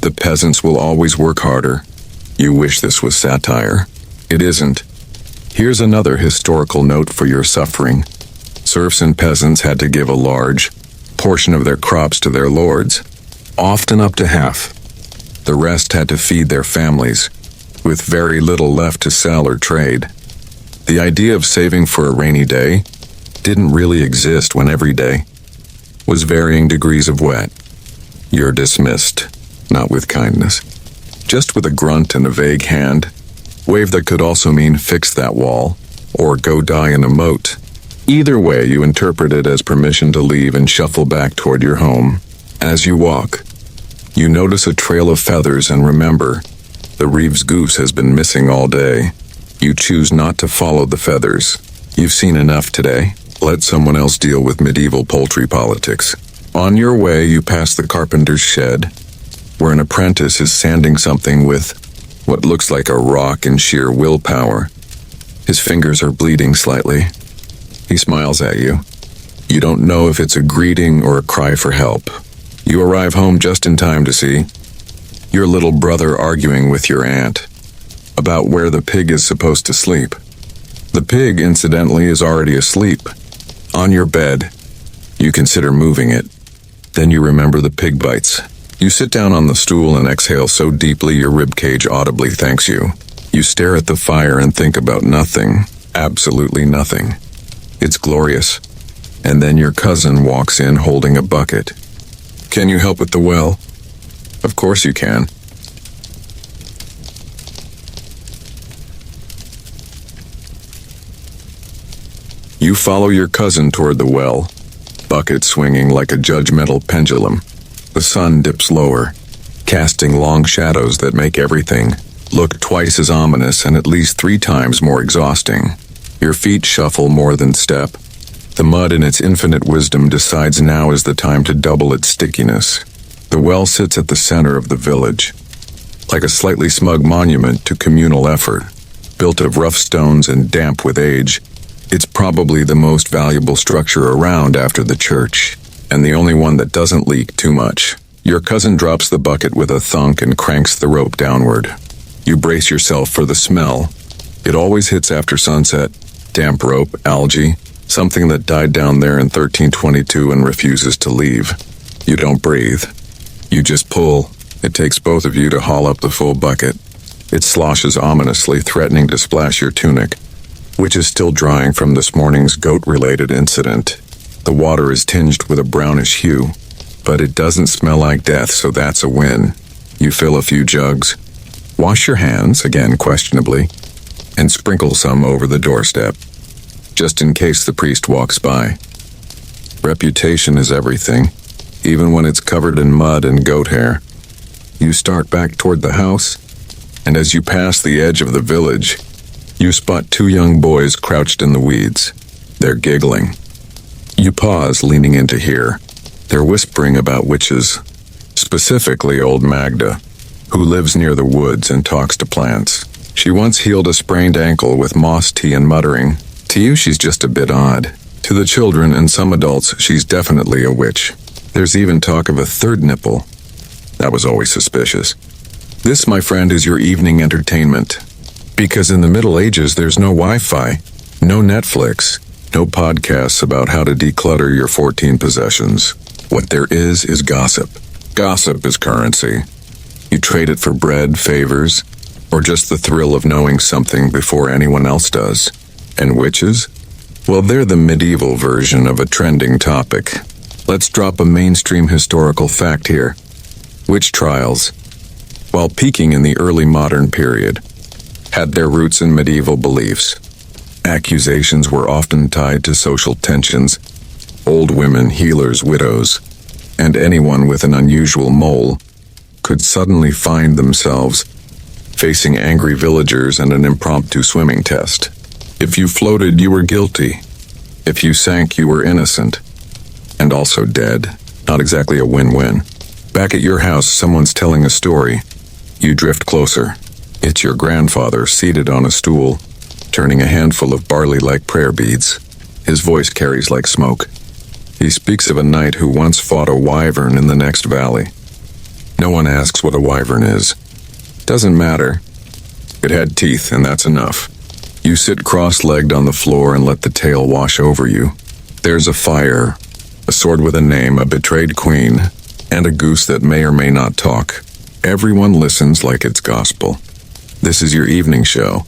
the peasants will always work harder. You wish this was satire. It isn't. Here's another historical note for your suffering. Serfs and peasants had to give a large portion of their crops to their lords, often up to half. The rest had to feed their families, with very little left to sell or trade. The idea of saving for a rainy day didn't really exist when every day was varying degrees of wet. You're dismissed, not with kindness, just with a grunt and a vague hand wave that could also mean fix that wall or go die in a moat. Either way, you interpret it as permission to leave and shuffle back toward your home. As you walk, you notice a trail of feathers and remember, the Reeves goose has been missing all day. You choose not to follow the feathers. You've seen enough today. Let someone else deal with medieval poultry politics. On your way, you pass the carpenter's shed, where an apprentice is sanding something with what looks like a rock in sheer willpower. His fingers are bleeding slightly. He smiles at you. You don't know if it's a greeting or a cry for help. You arrive home just in time to see your little brother arguing with your aunt about where the pig is supposed to sleep. The pig, incidentally, is already asleep. On your bed, you consider moving it. Then you remember the pig bites. You sit down on the stool and exhale so deeply your ribcage audibly thanks you. You stare at the fire and think about nothing, absolutely nothing. It's glorious. And then your cousin walks in holding a bucket. Can you help with the well? Of course you can. You follow your cousin toward the well, bucket swinging like a judgmental pendulum. The sun dips lower, casting long shadows that make everything look twice as ominous and at least 3 times more exhausting. Your feet shuffle more than step. The mud in its infinite wisdom decides now is the time to double its stickiness. The well sits at the center of the village, like a slightly smug monument to communal effort. Built of rough stones and damp with age, it's probably the most valuable structure around after the church, and the only one that doesn't leak too much. Your cousin drops the bucket with a thunk and cranks the rope downward. You brace yourself for the smell. It always hits after sunset. Damp rope, algae, something that died down there in 1322 and refuses to leave. You don't breathe. You just pull. It takes both of you to haul up the full bucket. It sloshes ominously, threatening to splash your tunic, which is still drying from this morning's goat-related incident. The water is tinged with a brownish hue, but it doesn't smell like death, so that's a win. You fill a few jugs, wash your hands, again questionably, and sprinkle some over the doorstep, just in case the priest walks by. Reputation is everything, even when it's covered in mud and goat hair. You start back toward the house, and as you pass the edge of the village, you spot 2 young boys crouched in the weeds. They're giggling. You pause, leaning in to hear. They're whispering about witches, specifically old Magda, who lives near the woods and talks to plants. She once healed a sprained ankle with moss tea and muttering. To you, she's just a bit odd. To the children and some adults, she's definitely a witch. There's even talk of a 3rd nipple. That was always suspicious. This, my friend, is your evening entertainment. Because in the Middle Ages, there's no Wi-Fi, no Netflix, no podcasts about how to declutter your 14 possessions. What there is gossip. Gossip is currency. You trade it for bread, favors, or just the thrill of knowing something before anyone else does. And witches? Well, they're the medieval version of a trending topic. Let's drop a mainstream historical fact here. Witch trials, while peaking in the early modern period, had their roots in medieval beliefs. Accusations were often tied to social tensions. Old women, healers, widows, and anyone with an unusual mole could suddenly find themselves facing angry villagers and an impromptu swimming test. If you floated, you were guilty. If you sank, you were innocent. And also dead. Not exactly a win-win. Back at your house, someone's telling a story. You drift closer. It's your grandfather seated on a stool, turning a handful of barley like prayer beads. His voice carries like smoke. He speaks of a knight who once fought a wyvern in the next valley. No one asks what a wyvern is. Doesn't matter. It had teeth, and that's enough. You sit cross-legged on the floor and let the tale wash over you. There's a fire, a sword with a name, a betrayed queen, and a goose that may or may not talk. Everyone listens like it's gospel. This is your evening show.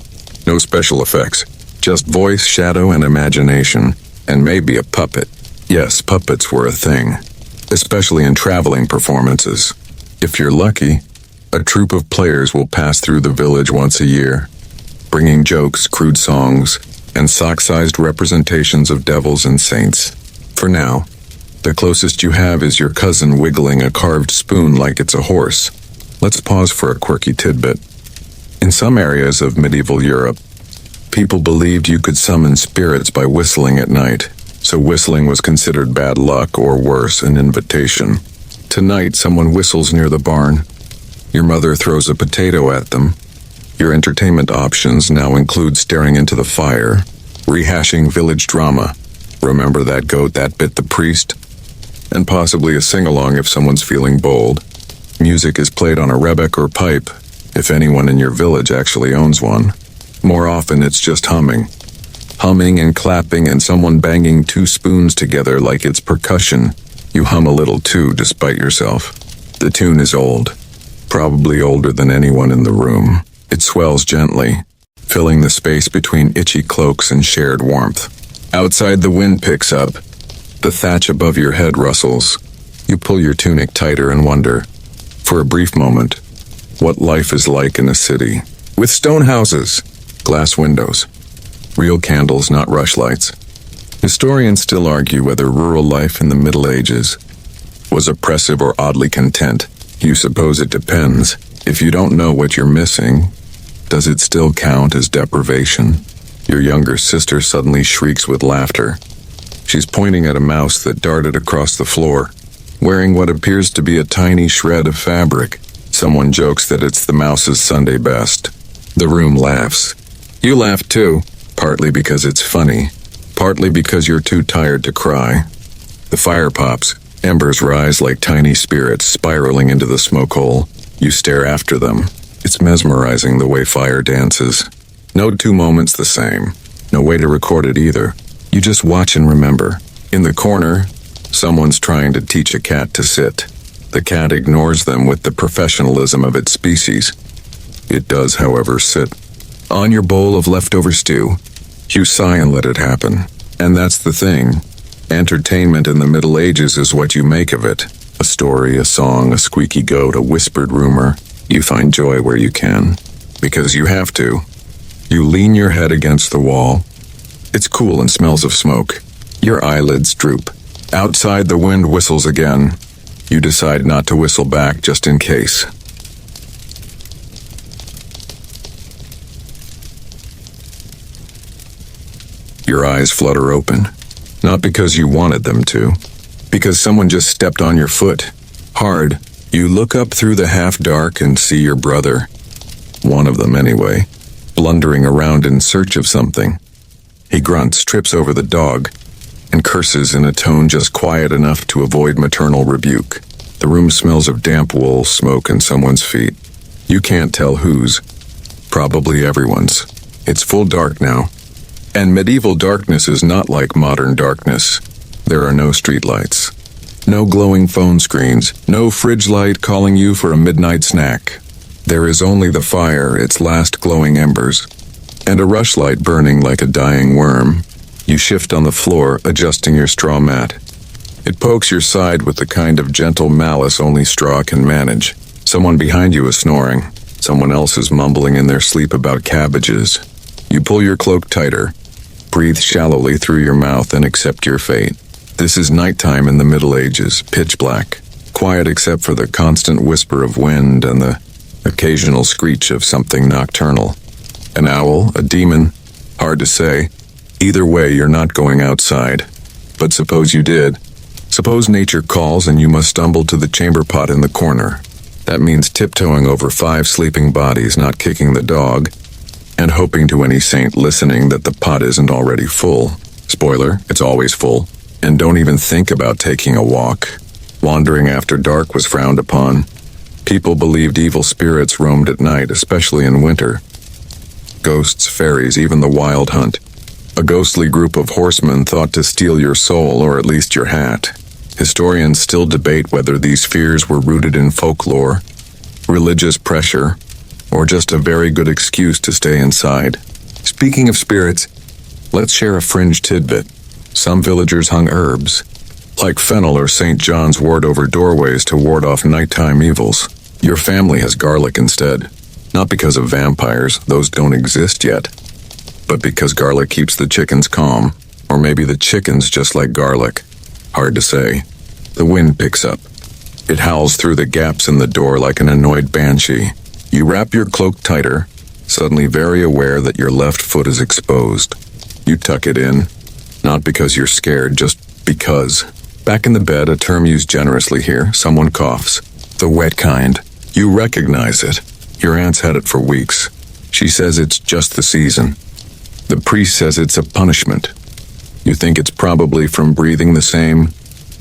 No special effects, just voice, shadow, and imagination, and maybe a puppet. Yes, puppets were a thing, especially in traveling performances. If you're lucky, a troupe of players will pass through the village once a year, bringing jokes, crude songs, and sock-sized representations of devils and saints. For now, the closest you have is your cousin wiggling a carved spoon like it's a horse. Let's pause for a quirky tidbit. In some areas of medieval Europe, people believed you could summon spirits by whistling at night, so whistling was considered bad luck or worse, an invitation. Tonight, someone whistles near the barn. Your mother throws a potato at them. Your entertainment options now include staring into the fire, rehashing village drama, remember that goat that bit the priest, and possibly a sing-along if someone's feeling bold. Music is played on a rebec or pipe, if anyone in your village actually owns one. More often it's just humming. Humming and clapping and someone banging 2 spoons together like it's percussion. You hum a little too, despite yourself. The tune is old, probably older than anyone in the room. It swells gently, filling the space between itchy cloaks and shared warmth. Outside, the wind picks up. The thatch above your head rustles. You pull your tunic tighter and wonder, for a brief moment, what life is like in a city. With stone houses, glass windows, real candles, not rushlights. Historians still argue whether rural life in the Middle Ages was oppressive or oddly content. You suppose it depends. If you don't know what you're missing, does it still count as deprivation? Your younger sister suddenly shrieks with laughter. She's pointing at a mouse that darted across the floor, wearing what appears to be a tiny shred of fabric. Someone jokes that it's the mouse's Sunday best. The room laughs. You laugh too, partly because it's funny, partly because you're too tired to cry. The fire pops. Embers rise like tiny spirits spiraling into the smoke hole. You stare after them. It's mesmerizing the way fire dances. No two moments the same. No way to record it either. You just watch and remember. In the corner, someone's trying to teach a cat to sit. The cat ignores them with the professionalism of its species. It does, however, sit on your bowl of leftover stew. You sigh and let it happen. And that's the thing. Entertainment in the Middle Ages is what you make of it. A story, a song, a squeaky goat, a whispered rumor. You find joy where you can. Because you have to. You lean your head against the wall. It's cool and smells of smoke. Your eyelids droop. Outside, the wind whistles again. You decide not to whistle back just in case. Your eyes flutter open. Not because you wanted them to. Because someone just stepped on your foot. Hard. You look up through the half-dark and see your brother. One of them, anyway. Blundering around in search of something. He grunts, trips over the dog, and curses in a tone just quiet enough to avoid maternal rebuke. The room smells of damp wool, smoke, and someone's feet. You can't tell whose. Probably everyone's. It's full dark now. And medieval darkness is not like modern darkness. There are no streetlights. No glowing phone screens. No fridge light calling you for a midnight snack. There is only the fire, its last glowing embers, and a rushlight burning like a dying worm. You shift on the floor, adjusting your straw mat. It pokes your side with the kind of gentle malice only straw can manage. Someone behind you is snoring. Someone else is mumbling in their sleep about cabbages. You pull your cloak tighter, breathe shallowly through your mouth, and accept your fate. This is nighttime in the Middle Ages, pitch black, quiet except for the constant whisper of wind and the occasional screech of something nocturnal. An owl, a demon, hard to say. Either way, you're not going outside. But suppose you did. Suppose nature calls and you must stumble to the chamber pot in the corner. That means tiptoeing over 5 sleeping bodies, not kicking the dog, and hoping to any saint listening that the pot isn't already full. Spoiler, it's always full. And don't even think about taking a walk. Wandering after dark was frowned upon. People believed evil spirits roamed at night, especially in winter. Ghosts, fairies, even the wild hunt. A ghostly group of horsemen thought to steal your soul, or at least your hat. Historians still debate whether these fears were rooted in folklore, religious pressure, or just a very good excuse to stay inside. Speaking of spirits, let's share a fringe tidbit. Some villagers hung herbs, like fennel or St. John's wort, over doorways to ward off nighttime evils. Your family has garlic instead. Not because of vampires, those don't exist yet, but because garlic keeps the chickens calm. Or maybe the chickens just like garlic. Hard to say. The wind picks up. It howls through the gaps in the door like an annoyed banshee. You wrap your cloak tighter, suddenly very aware that your left foot is exposed. You tuck it in, not because you're scared, just because. Back in the bed, a term used generously here, someone coughs. The wet kind. You recognize it. Your aunt's had it for weeks. She says it's just the season. The priest says it's a punishment. You think it's probably from breathing the same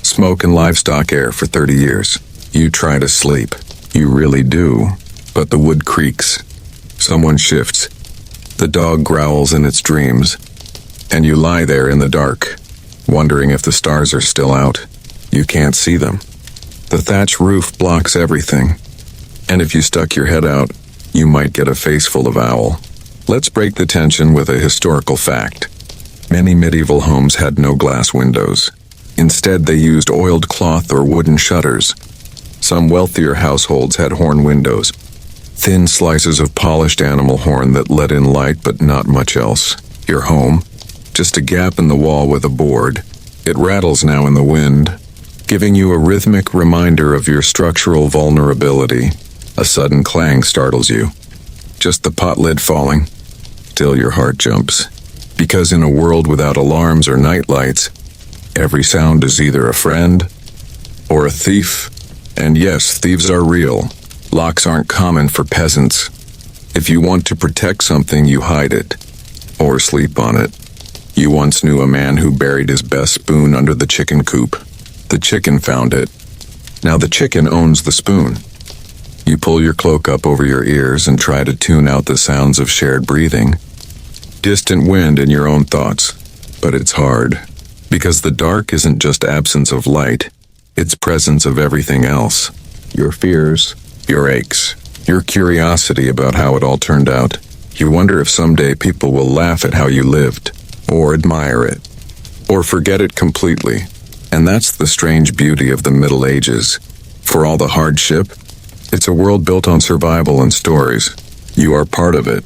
smoke and livestock air for 30 years. You try to sleep. You really do. But the wood creaks. Someone shifts. The dog growls in its dreams. And you lie there in the dark, wondering if the stars are still out. You can't see them. The thatch roof blocks everything. And if you stuck your head out, you might get a face full of owl. Let's break the tension with a historical fact. Many medieval homes had no glass windows. Instead, they used oiled cloth or wooden shutters. Some wealthier households had horn windows, thin slices of polished animal horn that let in light but not much else. Your home, Just a gap in the wall with a board. It rattles now in the wind, giving you a rhythmic reminder of your structural vulnerability. A sudden clang startles you. Just the pot lid falling. Still your heart jumps. Because in a world without alarms or night lights, every sound is either a friend or a thief. And yes, thieves are real. Locks aren't common for peasants. If you want to protect something, you hide it. Or sleep on it. You once knew a man who buried his best spoon under the chicken coop. The chicken found it. Now the chicken owns the spoon. You pull your cloak up over your ears and try to tune out the sounds of shared breathing. Distant wind and your own thoughts. But it's hard. Because the dark isn't just absence of light. It's presence of everything else. Your fears, your aches, your curiosity about how it all turned out. You wonder if someday people will laugh at how you lived, or admire it, or forget it completely. And that's the strange beauty of the Middle Ages. For all the hardship, it's a world built on survival and stories. You are part of it.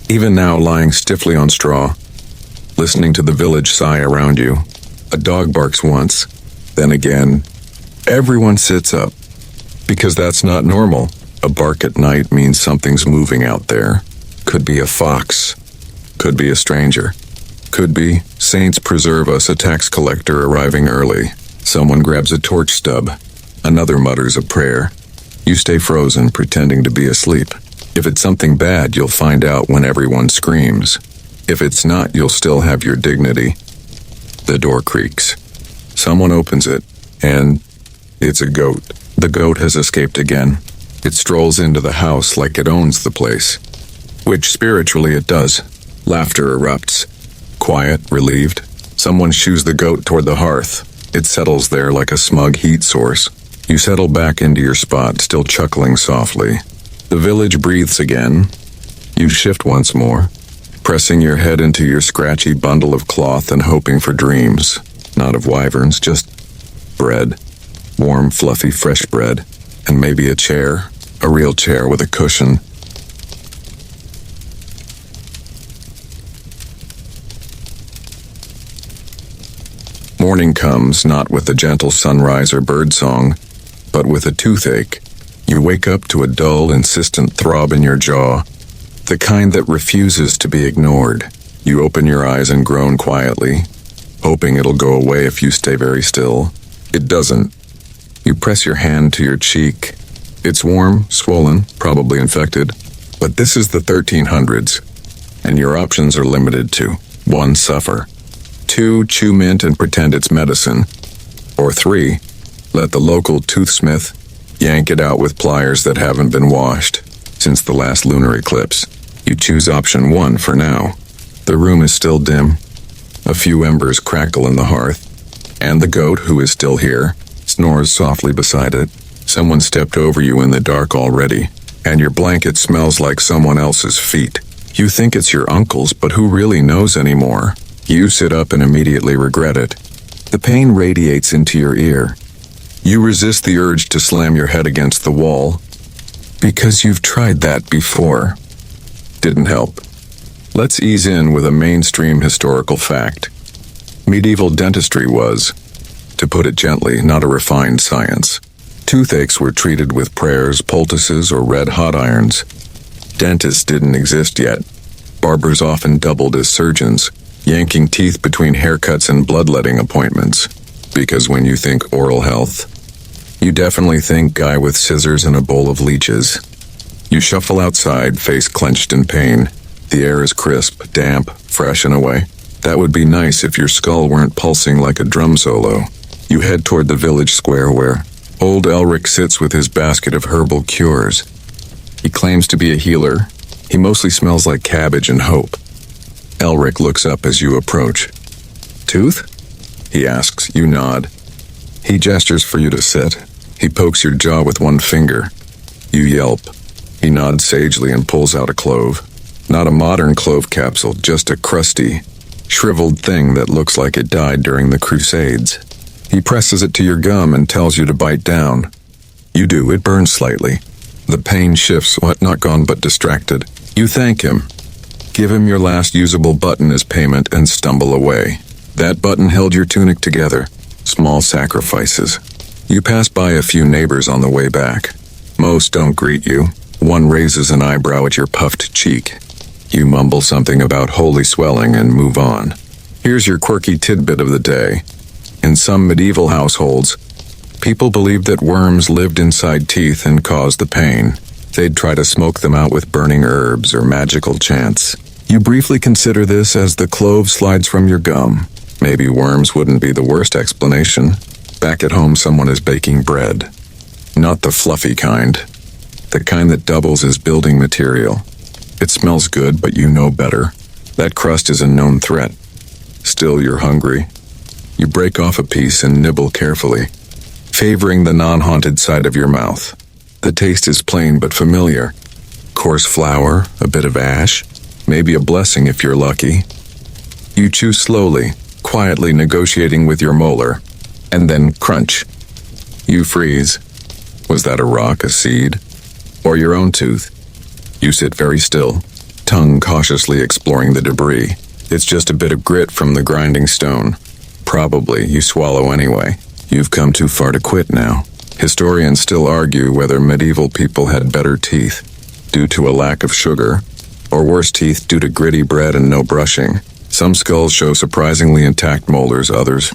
Even now, lying stiffly on straw, listening to the village sigh around you. A dog barks once, then again. Everyone sits up. Because that's not normal. A bark at night means something's moving out there. Could be a fox. Could be a stranger. Could be, saints preserve us, a tax collector arriving early. Someone grabs a torch stub. Another mutters a prayer. You stay frozen, pretending to be asleep. If it's something bad, you'll find out when everyone screams. If it's not, you'll still have your dignity. The door creaks. Someone opens it, and it's a goat. The goat has escaped again. It strolls into the house like it owns the place. Which spiritually it does. Laughter erupts. Quiet, relieved. Someone shoos the goat toward the hearth. It settles there like a smug heat source. You settle back into your spot, still chuckling softly. The village breathes again. You shift once more, pressing your head into your scratchy bundle of cloth and hoping for dreams. Not of wyverns, just bread. Warm, fluffy, fresh bread. And maybe a chair. A real chair with a cushion. Morning comes, not with a gentle sunrise or birdsong, but with a toothache. You wake up to a dull, insistent throb in your jaw, the kind that refuses to be ignored. You open your eyes and groan quietly, hoping it'll go away if you stay very still. It doesn't. You press your hand to your cheek. It's warm, swollen, probably infected, but this is the 1300s, and your options are limited to 1. Suffer. 2. Chew mint and pretend it's medicine. Or 3. Let the local toothsmith yank it out with pliers that haven't been washed since the last lunar eclipse. You choose option 1 for now. The room is still dim. A few embers crackle in the hearth, and the goat, who is still here, snores softly beside it. Someone stepped over you in the dark already, and your blanket smells like someone else's feet. You think it's your uncle's, but who really knows anymore? You sit up and immediately regret it. The pain radiates into your ear. You resist the urge to slam your head against the wall, because you've tried that before. Didn't help. Let's ease in with a mainstream historical fact. Medieval dentistry was, to put it gently, not a refined science. Toothaches were treated with prayers, poultices, or red-hot irons. Dentists didn't exist yet. Barbers often doubled as surgeons, yanking teeth between haircuts and bloodletting appointments. Because when you think oral health, you definitely think guy with scissors and a bowl of leeches. You shuffle outside, face clenched in pain. The air is crisp, damp, fresh in a way. That would be nice if your skull weren't pulsing like a drum solo. You head toward the village square where old Elric sits with his basket of herbal cures. He claims to be a healer. He mostly smells like cabbage and hope. Elric looks up as you approach. Tooth? He asks. You nod. He gestures for you to sit. He pokes your jaw with one finger. You yelp. He nods sagely and pulls out a clove. Not a modern clove capsule, just a crusty, shriveled thing that looks like it died during the Crusades. He presses it to your gum and tells you to bite down. You do. It burns slightly. The pain shifts, not gone but distracted. You thank him. Give him your last usable button as payment and stumble away. That button held your tunic together. Small sacrifices. You pass by a few neighbors on the way back. Most don't greet you. One raises an eyebrow at your puffed cheek. You mumble something about holy swelling and move on. Here's your quirky tidbit of the day. In some medieval households, people believed that worms lived inside teeth and caused the pain. They'd try to smoke them out with burning herbs or magical chants. You briefly consider this as the clove slides from your gum. Maybe worms wouldn't be the worst explanation. Back at home, someone is baking bread. Not the fluffy kind. The kind that doubles as building material. It smells good, but you know better. That crust is a known threat. Still, you're hungry. You break off a piece and nibble carefully, favoring the non-haunted side of your mouth. The taste is plain but familiar. Coarse flour, a bit of ash, maybe a blessing if you're lucky. You chew slowly, quietly negotiating with your molar, and then crunch. You freeze. Was that a rock, a seed, or your own tooth? You sit very still, tongue cautiously exploring the debris. It's just a bit of grit from the grinding stone. Probably you swallow anyway. You've come too far to quit now. Historians still argue whether medieval people had better teeth due to a lack of sugar, or worse teeth due to gritty bread and no brushing. Some skulls show surprisingly intact molars, others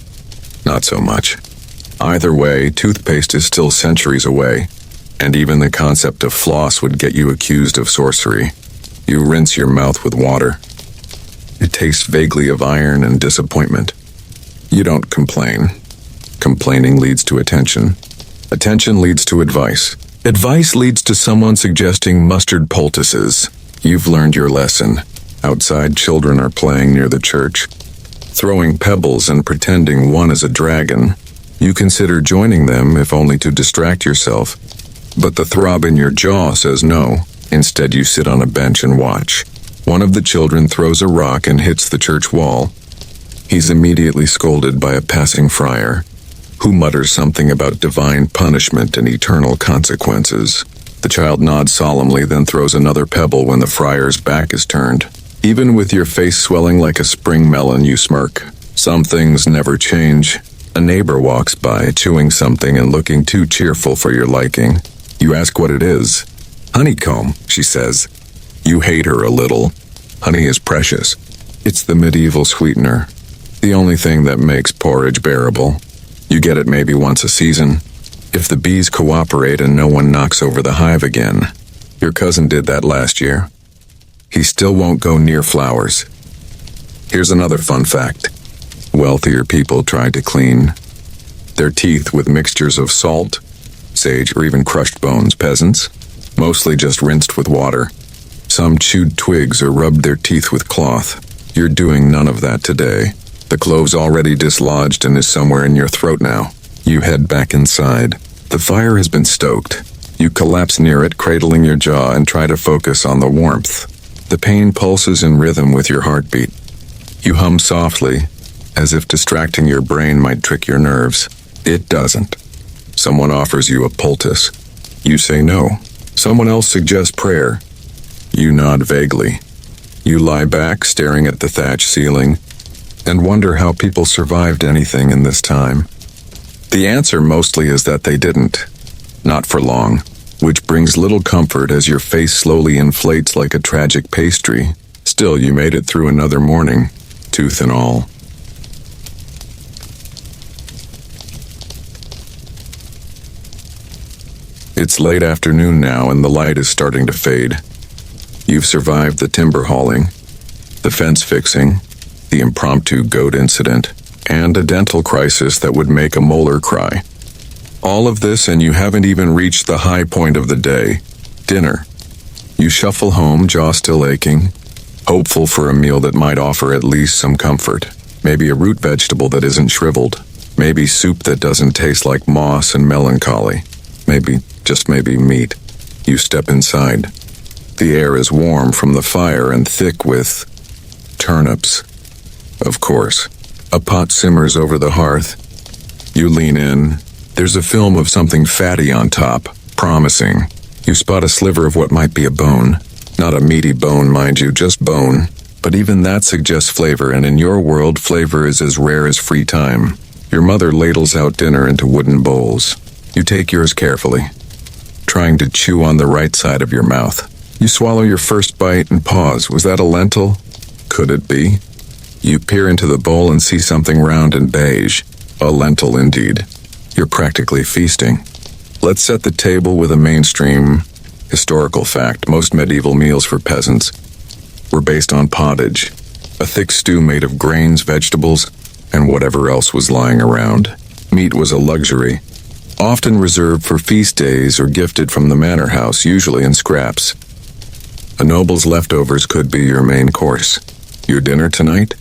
not so much. Either way, toothpaste is still centuries away, and even the concept of floss would get you accused of sorcery. You rinse your mouth with water. It tastes vaguely of iron and disappointment. You don't complain. Complaining leads to attention. Attention leads to advice. Advice leads to someone suggesting mustard poultices. You've learned your lesson. Outside, children are playing near the church, throwing pebbles and pretending one is a dragon. You consider joining them, if only to distract yourself, but the throb in your jaw says no. Instead, you sit on a bench and watch. One of the children throws a rock and hits the church wall. He's immediately scolded by a passing friar, who mutters something about divine punishment and eternal consequences. The child nods solemnly, then throws another pebble when the friar's back is turned. Even with your face swelling like a spring melon, you smirk. Some things never change. A neighbor walks by, chewing something and looking too cheerful for your liking. You ask what it is. Honeycomb, she says. You hate her a little. Honey is precious. It's the medieval sweetener. The only thing that makes porridge bearable. You get it maybe once a season. If the bees cooperate and no one knocks over the hive again. Your cousin did that last year. He still won't go near flowers. Here's another fun fact. Wealthier people tried to clean their teeth with mixtures of salt, sage, or even crushed bones. Peasants, mostly just rinsed with water. Some chewed twigs or rubbed their teeth with cloth. You're doing none of that today. The clove's already dislodged and is somewhere in your throat now. You head back inside. The fire has been stoked. You collapse near it, cradling your jaw, and try to focus on the warmth. The pain pulses in rhythm with your heartbeat. You hum softly, as if distracting your brain might trick your nerves. It doesn't. Someone offers you a poultice. You say no. Someone else suggests prayer. You nod vaguely. You lie back, staring at the thatch ceiling, and wonder how people survived anything in this time. The answer mostly is that they didn't. Not for long, which brings little comfort as your face slowly inflates like a tragic pastry. Still, you made it through another morning, tooth and all. It's late afternoon now and the light is starting to fade. You've survived the timber hauling, the fence fixing, the impromptu goat incident, and a dental crisis that would make a molar cry. All of this and you haven't even reached the high point of the day, dinner. You shuffle home, jaw still aching, hopeful for a meal that might offer at least some comfort. Maybe a root vegetable that isn't shriveled. Maybe soup that doesn't taste like moss and melancholy. Maybe, just maybe, meat. You step inside. The air is warm from the fire and thick with turnips. Of course. A pot simmers over the hearth. You lean in. There's a film of something fatty on top, promising. You spot a sliver of what might be a bone. Not a meaty bone, mind you, just bone. But even that suggests flavor, and in your world, flavor is as rare as free time. Your mother ladles out dinner into wooden bowls. You take yours carefully, trying to chew on the right side of your mouth. You swallow your first bite and pause. Was that a lentil? Could it be? You peer into the bowl and see something round and beige. A lentil indeed. You're practically feasting. Let's set the table with a mainstream historical fact. Most medieval meals for peasants were based on pottage, a thick stew made of grains, vegetables, and whatever else was lying around. Meat was a luxury, often reserved for feast days or gifted from the manor house, usually in scraps. A noble's leftovers could be your main course. Your dinner tonight?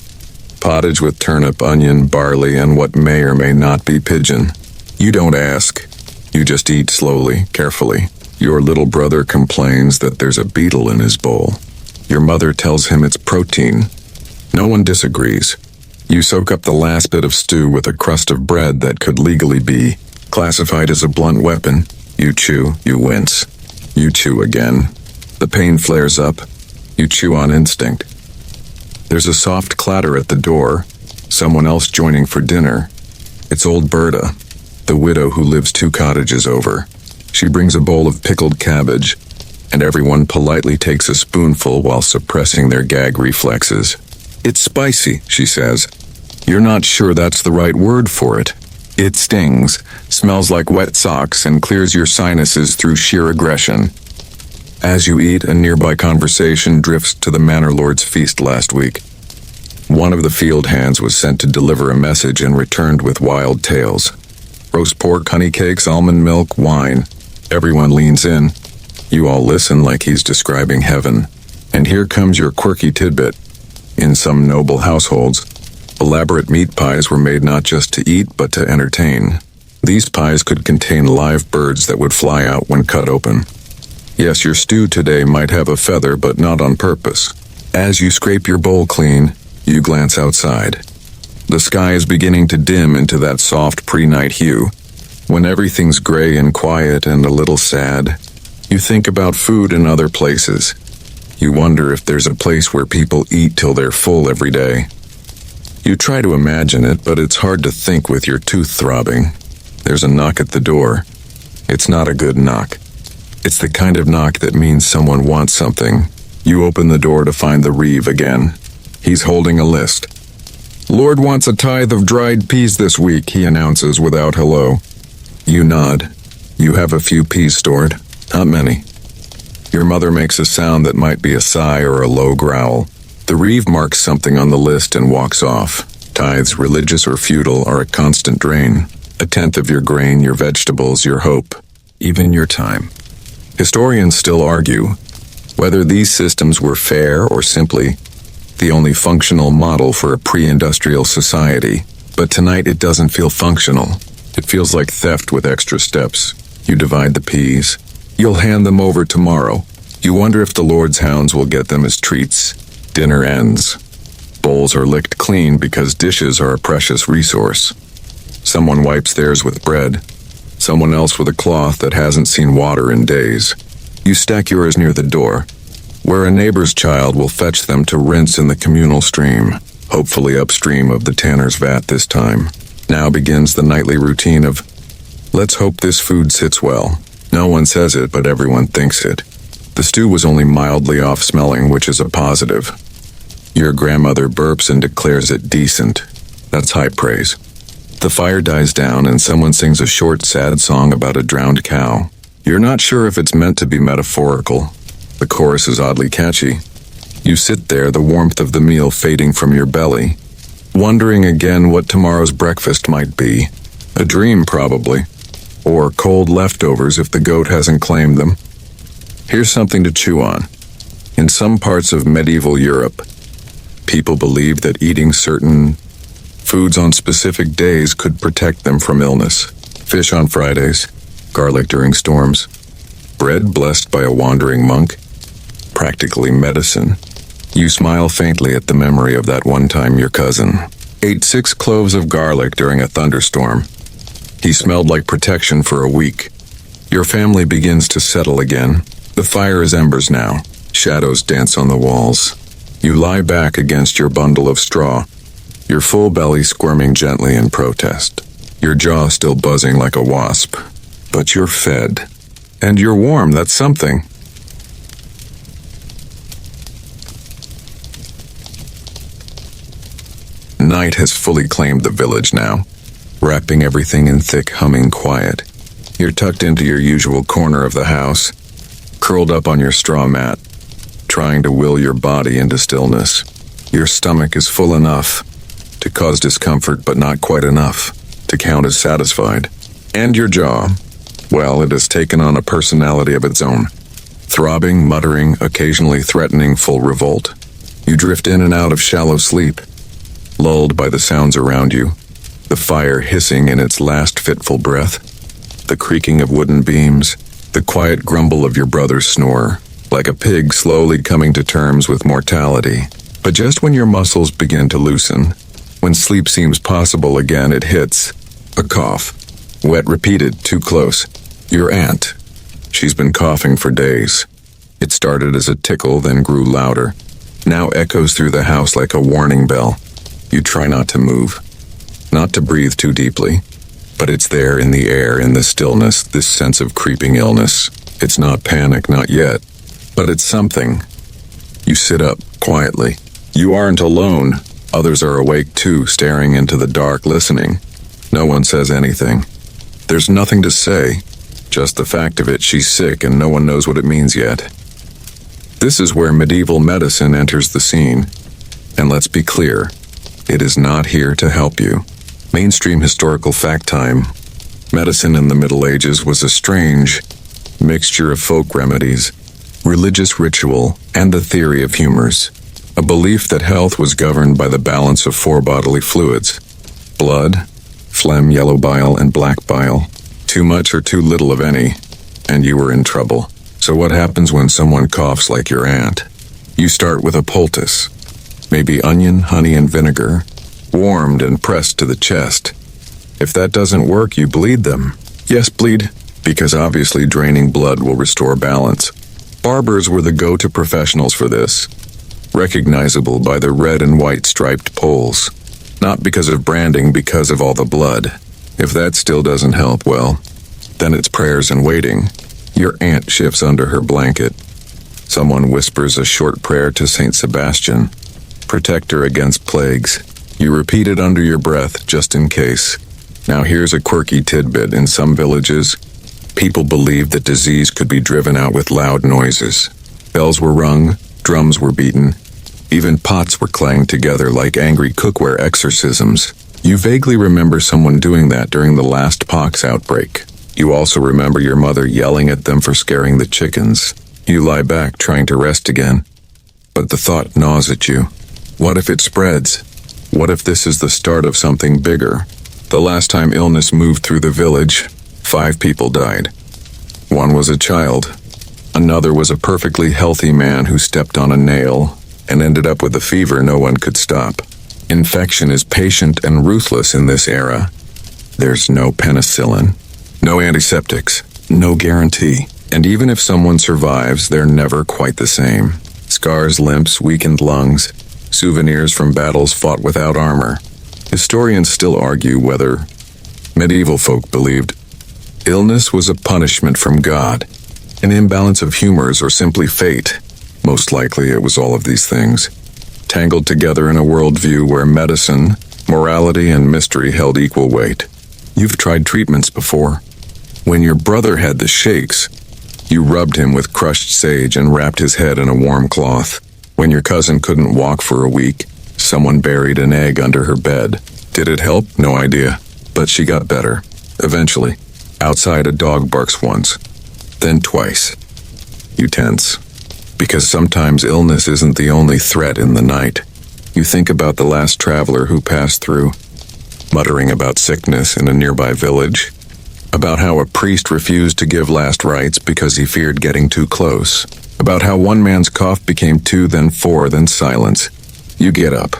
Pottage with turnip, onion, barley, and what may or may not be pigeon. You don't ask. You just eat slowly, carefully. Your little brother complains that there's a beetle in his bowl. Your mother tells him it's protein. No one disagrees. You soak up the last bit of stew with a crust of bread that could legally be classified as a blunt weapon. You chew, you wince. You chew again. The pain flares up. You chew on instinct. There's a soft clatter at the door. Someone else joining for dinner. It's old Berta, the widow who lives 2 cottages over. She brings a bowl of pickled cabbage, and everyone politely takes a spoonful while suppressing their gag reflexes. It's spicy, she says. You're not sure that's the right word for it. It stings, smells like wet socks, and clears your sinuses through sheer aggression. As you eat, a nearby conversation drifts to the manor lord's feast last week. One of the field hands was sent to deliver a message and returned with wild tales. Roast pork, honey cakes, almond milk, wine. Everyone leans in. You all listen like he's describing heaven. And here comes your quirky tidbit. In some noble households, elaborate meat pies were made not just to eat, but to entertain. These pies could contain live birds that would fly out when cut open. Yes, your stew today might have a feather, but not on purpose. As you scrape your bowl clean, you glance outside. The sky is beginning to dim into that soft pre-night hue. When everything's gray and quiet and a little sad, you think about food in other places. You wonder if there's a place where people eat till they're full every day. You try to imagine it, but it's hard to think with your tooth throbbing. There's a knock at the door. It's not a good knock. It's the kind of knock that means someone wants something. You open the door to find the Reeve again. He's holding a list. Lord wants a tithe of dried peas this week, he announces without hello. You nod. You have a few peas stored. Not many. Your mother makes a sound that might be a sigh or a low growl. The Reeve marks something on the list and walks off. Tithes, religious or feudal, are a constant drain. 1/10 of your grain, your vegetables, your hope, even your time. Historians still argue whether these systems were fair or simply the only functional model for a pre-industrial society. But tonight it doesn't feel functional. It feels like theft with extra steps. You divide the peas. You'll hand them over tomorrow. You wonder if the Lord's hounds will get them as treats. Dinner ends. Bowls are licked clean because dishes are a precious resource. Someone wipes theirs with bread. Someone else with a cloth that hasn't seen water in days. You stack yours near the door, where a neighbor's child will fetch them to rinse in the communal stream, hopefully upstream of the tanner's vat this time. Now begins the nightly routine of, let's hope this food sits well. No one says it, but everyone thinks it. The stew was only mildly off-smelling, which is a positive. Your grandmother burps and declares it decent. That's high praise. The fire dies down and someone sings a short, sad song about a drowned cow. You're not sure if it's meant to be metaphorical. The chorus is oddly catchy. You sit there, the warmth of the meal fading from your belly, wondering again what tomorrow's breakfast might be. A dream, probably. Or cold leftovers if the goat hasn't claimed them. Here's something to chew on. In some parts of medieval Europe, people believed that eating certain foods on specific days could protect them from illness. Fish on Fridays, garlic during storms, bread blessed by a wandering monk, practically medicine. You smile faintly at the memory of that one time your cousin ate 6 cloves of garlic during a thunderstorm. He smelled like protection for a week. Your family begins to settle again. The fire is embers now. Shadows dance on the walls. You lie back against your bundle of straw, your full belly squirming gently in protest, your jaw still buzzing like a wasp. But you're fed. And you're warm, that's something. Night has fully claimed the village now, wrapping everything in thick, humming quiet. You're tucked into your usual corner of the house, curled up on your straw mat, trying to will your body into stillness. Your stomach is full enough to cause discomfort, but not quite enough to count as satisfied. And your jaw, well, it has taken on a personality of its own. Throbbing, muttering, occasionally threatening full revolt. You drift in and out of shallow sleep, lulled by the sounds around you, the fire hissing in its last fitful breath, the creaking of wooden beams, the quiet grumble of your brother's snore, like a pig slowly coming to terms with mortality. But just when your muscles begin to loosen, when sleep seems possible again, it hits. A cough. Wet repeated, too close. Your aunt. She's been coughing for days. It started as a tickle, then grew louder. Now echoes through the house like a warning bell. You try not to move, not to breathe too deeply, but it's there in the air, in the stillness, this sense of creeping illness. It's not panic, not yet, but it's something. You sit up, quietly. You aren't alone. Others are awake too, staring into the dark, listening. No one says anything. There's nothing to say, just the fact of it. She's sick and no one knows what it means yet. This is where medieval medicine enters the scene. And let's be clear, it is not here to help you. Mainstream historical fact time. Medicine in the Middle Ages was a strange mixture of folk remedies, religious ritual, and the theory of humors. A belief that health was governed by the balance of four bodily fluids: blood, phlegm, yellow bile, and black bile. Too much or too little of any, and you were in trouble. So what happens when someone coughs like your aunt? You start with a poultice. Maybe onion, honey, and vinegar, warmed and pressed to the chest. If that doesn't work, you bleed them. Yes, bleed, because obviously draining blood will restore balance. Barbers were the go-to professionals for this, recognizable by the red and white striped poles. Not because of branding, because of all the blood. If that still doesn't help, well, then it's prayers and waiting. Your aunt shifts under her blanket. Someone whispers a short prayer to Saint Sebastian, protector against plagues. You repeat it under your breath, just in case. Now here's a quirky tidbit. In some villages, people believed that disease could be driven out with loud noises. Bells were rung, drums were beaten, even pots were clanged together like angry cookware exorcisms. You vaguely remember someone doing that during the last pox outbreak. You also remember your mother yelling at them for scaring the chickens. You lie back, trying to rest again. But the thought gnaws at you. What if it spreads? What if this is the start of something bigger? The last time illness moved through the village, 5 people died. One was a child. Another was a perfectly healthy man who stepped on a nail and ended up with a fever no one could stop. Infection is patient and ruthless in this era. There's no penicillin, no antiseptics, no guarantee. And even if someone survives, they're never quite the same. Scars, limps, weakened lungs, souvenirs from battles fought without armor. Historians still argue whether medieval folk believed illness was a punishment from God, an imbalance of humors, or simply fate. Most likely it was all of these things, tangled together in a worldview where medicine, morality, and mystery held equal weight. You've tried treatments before. When your brother had the shakes, you rubbed him with crushed sage and wrapped his head in a warm cloth. When your cousin couldn't walk for a week, someone buried an egg under her bed. Did it help? No idea. But she got better. Eventually. Outside, a dog barks once. Then twice. You tense. Because sometimes illness isn't the only threat in the night. You think about the last traveler who passed through, muttering about sickness in a nearby village, about how a priest refused to give last rites because he feared getting too close, about how one man's cough became 2, then 4, then silence. You get up.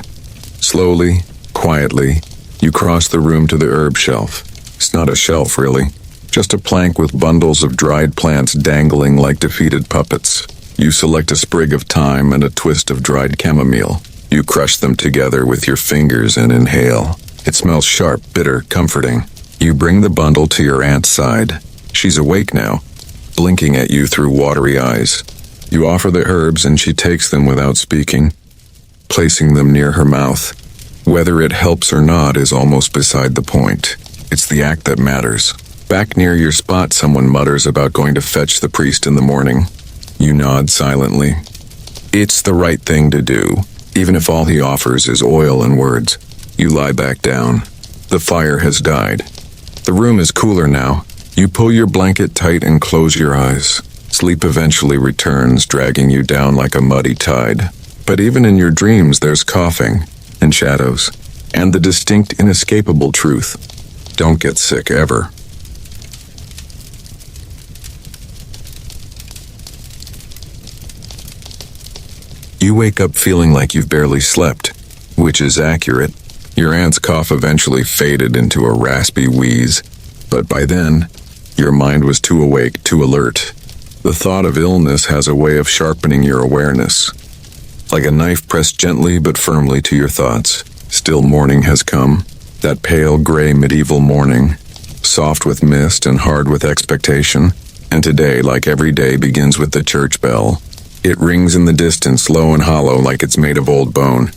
Slowly, quietly, you cross the room to the herb shelf. It's not a shelf, really. Just a plank with bundles of dried plants dangling like defeated puppets. You select a sprig of thyme and a twist of dried chamomile. You crush them together with your fingers and inhale. It smells sharp, bitter, comforting. You bring the bundle to your aunt's side. She's awake now, blinking at you through watery eyes. You offer the herbs and she takes them without speaking, placing them near her mouth. Whether it helps or not is almost beside the point. It's the act that matters. Back near your spot, someone mutters about going to fetch the priest in the morning. You nod silently. It's the right thing to do, even if all he offers is oil and words. You lie back down. The fire has died. The room is cooler now. You pull your blanket tight and close your eyes. Sleep eventually returns, dragging you down like a muddy tide. But even in your dreams, there's coughing and shadows, and the distinct, inescapable truth. Don't get sick ever. You wake up feeling like you've barely slept, which is accurate. Your aunt's cough eventually faded into a raspy wheeze, but by then, your mind was too awake, too alert. The thought of illness has a way of sharpening your awareness. Like a knife pressed gently but firmly to your thoughts. Still morning has come, that pale gray medieval morning, soft with mist and hard with expectation, and today, like every day, begins with the church bell. It rings in the distance, low and hollow, like it's made of old bone.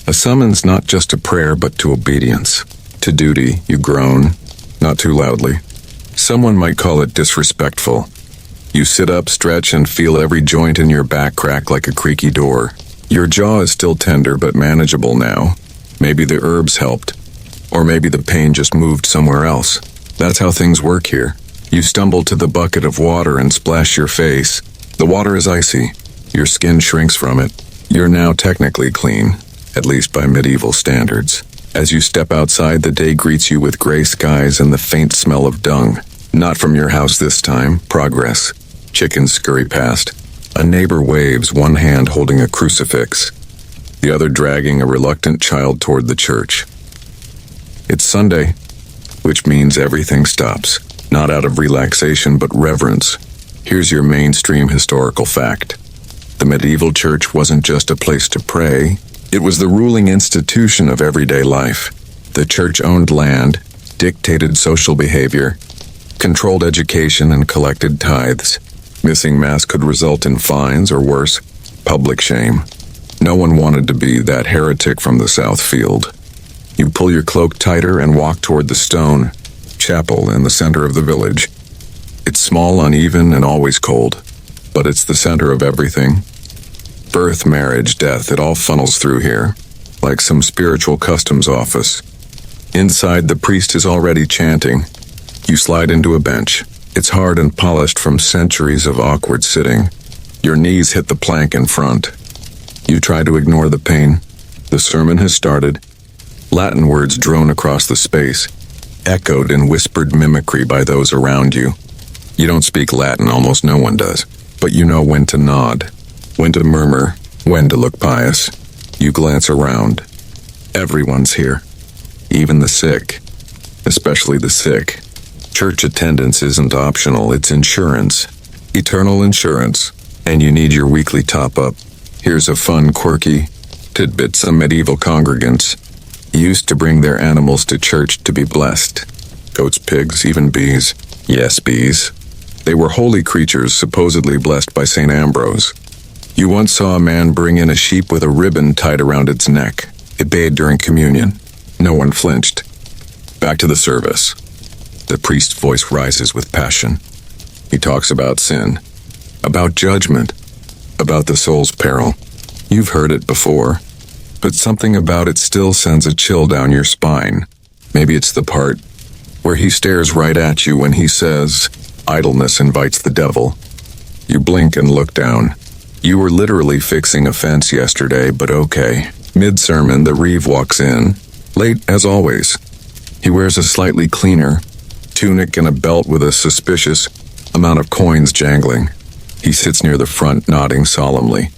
A summons not just to prayer, but to obedience. To duty, you groan, not too loudly. Someone might call it disrespectful. You sit up, stretch, and feel every joint in your back crack like a creaky door. Your jaw is still tender, but manageable now. Maybe the herbs helped. Or maybe the pain just moved somewhere else. That's how things work here. You stumble to the bucket of water and splash your face. The water is icy. Your skin shrinks from it. You're now technically clean, at least by medieval standards. As you step outside, the day greets you with gray skies and the faint smell of dung. Not from your house this time. Progress. Chickens scurry past. A neighbor waves, one hand holding a crucifix, the other dragging a reluctant child toward the church. It's Sunday, which means everything stops. Not out of relaxation, but reverence. Here's your mainstream historical fact. The medieval church wasn't just a place to pray. It was the ruling institution of everyday life. The church owned land, dictated social behavior, controlled education, and collected tithes. Missing mass could result in fines or worse, public shame. No one wanted to be that heretic from the South Field. You pull your cloak tighter and walk toward the stone chapel in the center of the village. It's small, uneven, and always cold, but it's the center of everything. Birth, marriage, death, it all funnels through here, like some spiritual customs office. Inside, the priest is already chanting. You slide into a bench. It's hard and polished from centuries of awkward sitting. Your knees hit the plank in front. You try to ignore the pain. The sermon has started. Latin words drone across the space, echoed in whispered mimicry by those around you. You don't speak Latin, almost no one does, but you know when to nod, when to murmur, when to look pious. You glance around. Everyone's here, even the sick, especially the sick. Church attendance isn't optional, it's insurance. Eternal insurance. And you need your weekly top-up. Here's a fun, quirky tidbit. Some medieval congregants used to bring their animals to church to be blessed. Goats, pigs, even bees. Yes, bees. They were holy creatures supposedly blessed by St. Ambrose. You once saw a man bring in a sheep with a ribbon tied around its neck. It bayed during communion. No one flinched. Back to the service. The priest's voice rises with passion. He talks about sin, about judgment, about the soul's peril. You've heard it before, but something about it still sends a chill down your spine. Maybe it's the part where he stares right at you when he says, "Idleness invites the devil." You blink and look down. You were literally fixing a fence yesterday, but okay. Mid-sermon, the Reeve walks in, late as always. He wears a slightly cleaner tunic and a belt with a suspicious amount of coins jangling. He sits near the front, nodding solemnly.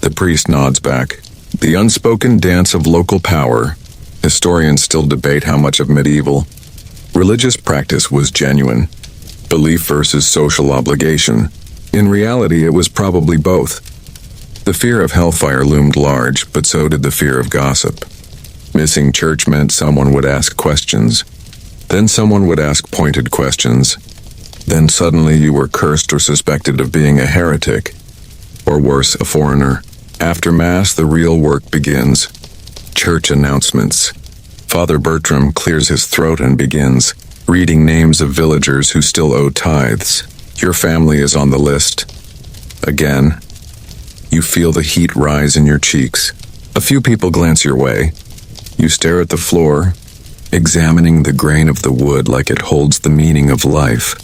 The priest nods back. The unspoken dance of local power. Historians still debate how much of medieval religious practice was genuine. Belief versus social obligation. In reality, it was probably both. The fear of hellfire loomed large, but so did the fear of gossip. Missing church meant someone would ask questions. Then someone would ask pointed questions. Then suddenly you were cursed or suspected of being a heretic. Or worse, a foreigner. After Mass, the real work begins. Church announcements. Father Bertram clears his throat and begins, reading names of villagers who still owe tithes. Your family is on the list. Again. You feel the heat rise in your cheeks. A few people glance your way. You stare at the floor, examining the grain of the wood like it holds the meaning of life.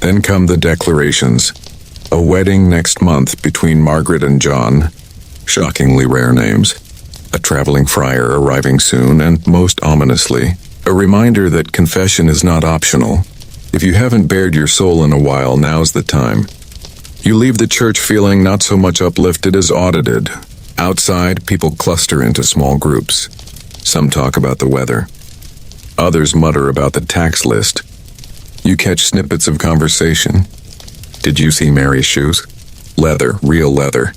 Then come the declarations. A wedding next month between Margaret and John. Shockingly rare names. A traveling friar arriving soon, and most ominously, a reminder that confession is not optional. If you haven't bared your soul in a while, now's the time. You leave the church feeling not so much uplifted as audited. Outside, people cluster into small groups. Some talk about the weather. Others mutter about the tax list. You catch snippets of conversation. Did you see Mary's shoes? Leather, real leather.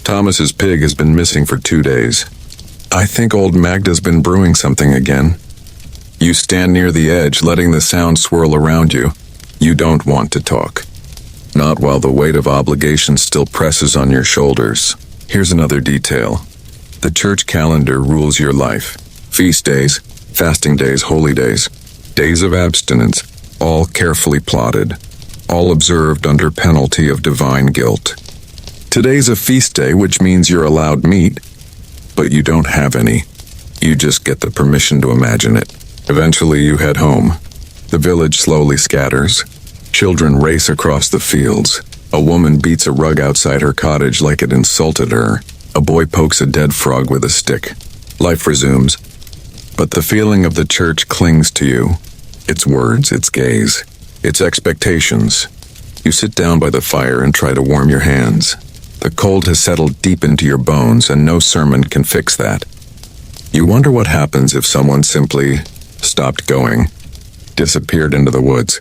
Thomas's pig has been missing for 2 days. I think old Magda's been brewing something again. You stand near the edge, letting the sound swirl around you. You don't want to talk. Not while the weight of obligation still presses on your shoulders. Here's another detail. The church calendar rules your life. Feast days, fasting days, holy days, days of abstinence, all carefully plotted, all observed under penalty of divine guilt. Today's a feast day, which means you're allowed meat, but you don't have any. You just get the permission to imagine it. Eventually you head home. The village slowly scatters. Children race across the fields. A woman beats a rug outside her cottage like it insulted her. A boy pokes a dead frog with a stick. Life resumes. But the feeling of the church clings to you. Its words, its gaze, its expectations. You sit down by the fire and try to warm your hands. The cold has settled deep into your bones, and no sermon can fix that. You wonder what happens if someone simply stopped going, disappeared into the woods,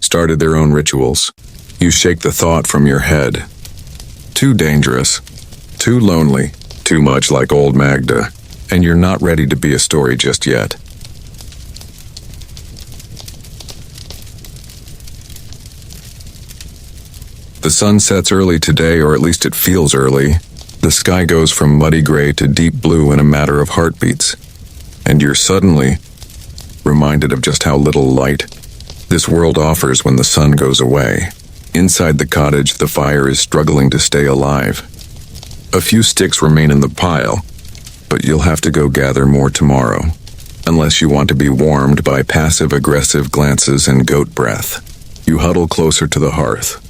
started their own rituals. You shake the thought from your head. Too dangerous, too lonely, too much like old Magda, and you're not ready to be a story just yet. The sun sets early today, or at least it feels early. The sky goes from muddy gray to deep blue in a matter of heartbeats. And you're suddenly reminded of just how little light this world offers when the sun goes away. Inside the cottage, the fire is struggling to stay alive. A few sticks remain in the pile, but you'll have to go gather more tomorrow, unless you want to be warmed by passive-aggressive glances and goat breath. You huddle closer to the hearth.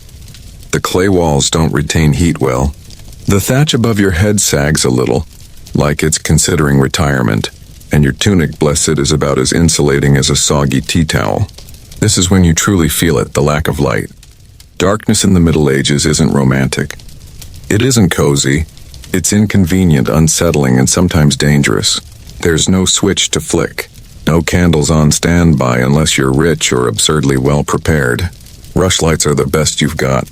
The clay walls don't retain heat well. The thatch above your head sags a little, like it's considering retirement, and your tunic, blessed, is about as insulating as a soggy tea towel. This is when you truly feel it, the lack of light. Darkness in the Middle Ages isn't romantic. It isn't cozy. It's inconvenient, unsettling, and sometimes dangerous. There's no switch to flick. No candles on standby unless you're rich or absurdly well prepared. Rushlights are the best you've got.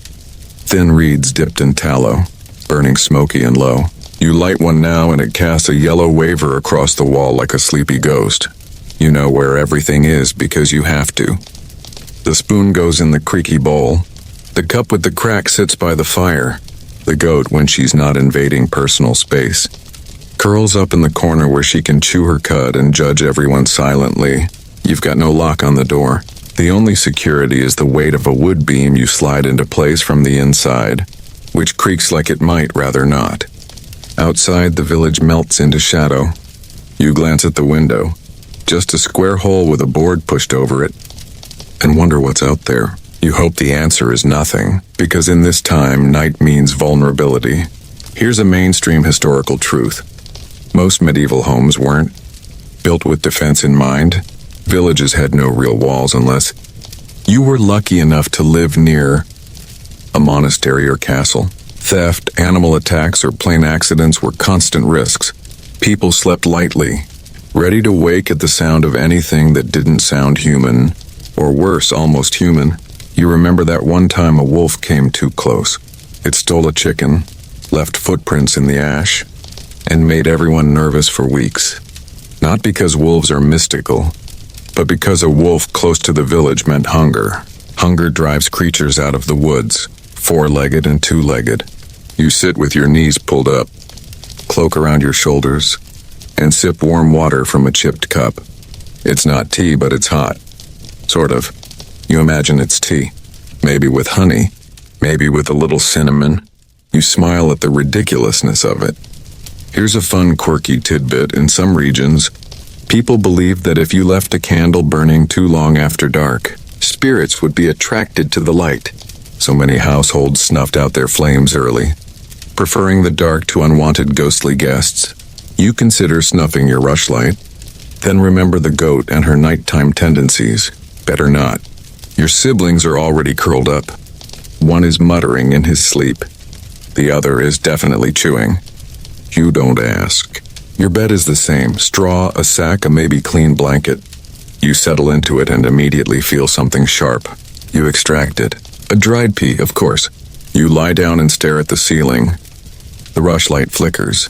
Thin reeds dipped in tallow, burning smoky and low. You light one now and it casts a yellow waver across the wall like a sleepy ghost. You know where everything is because you have to. The spoon goes in the creaky bowl. The cup with the crack sits by the fire. The goat, when she's not invading personal space, curls up in the corner where she can chew her cud and judge everyone silently. You've got no lock on the door. The only security is the weight of a wood beam you slide into place from the inside, which creaks like it might rather not. Outside, the village melts into shadow. You glance at the window, just a square hole with a board pushed over it, and wonder what's out there. You hope the answer is nothing, because in this time, night means vulnerability. Here's a mainstream historical truth. Most medieval homes weren't built with defense in mind. Villages had no real walls unless you were lucky enough to live near a monastery or castle. Theft, animal attacks, or plain accidents were constant risks. People slept lightly, ready to wake at the sound of anything that didn't sound human, or worse, almost human. You remember that one time a wolf came too close. It stole a chicken, left footprints in the ash, and made everyone nervous for weeks. Not because wolves are mystical, but because a wolf close to the village meant hunger. Hunger drives creatures out of the woods, four-legged and two-legged. You sit with your knees pulled up, cloak around your shoulders, and sip warm water from a chipped cup. It's not tea, but it's hot. Sort of. You imagine it's tea. Maybe with honey, maybe with a little cinnamon. You smile at the ridiculousness of it. Here's a fun, quirky tidbit. In some regions, people believe that if you left a candle burning too long after dark, spirits would be attracted to the light. So many households snuffed out their flames early, preferring the dark to unwanted ghostly guests. You consider snuffing your rushlight, then remember the goat and her nighttime tendencies. Better not. Your siblings are already curled up. One is muttering in his sleep. The other is definitely chewing. You don't ask. Your bed is the same: straw, a sack, a maybe clean blanket. You settle into it and immediately feel something sharp. You extract it. A dried pea, of course. You lie down and stare at the ceiling. The rushlight flickers.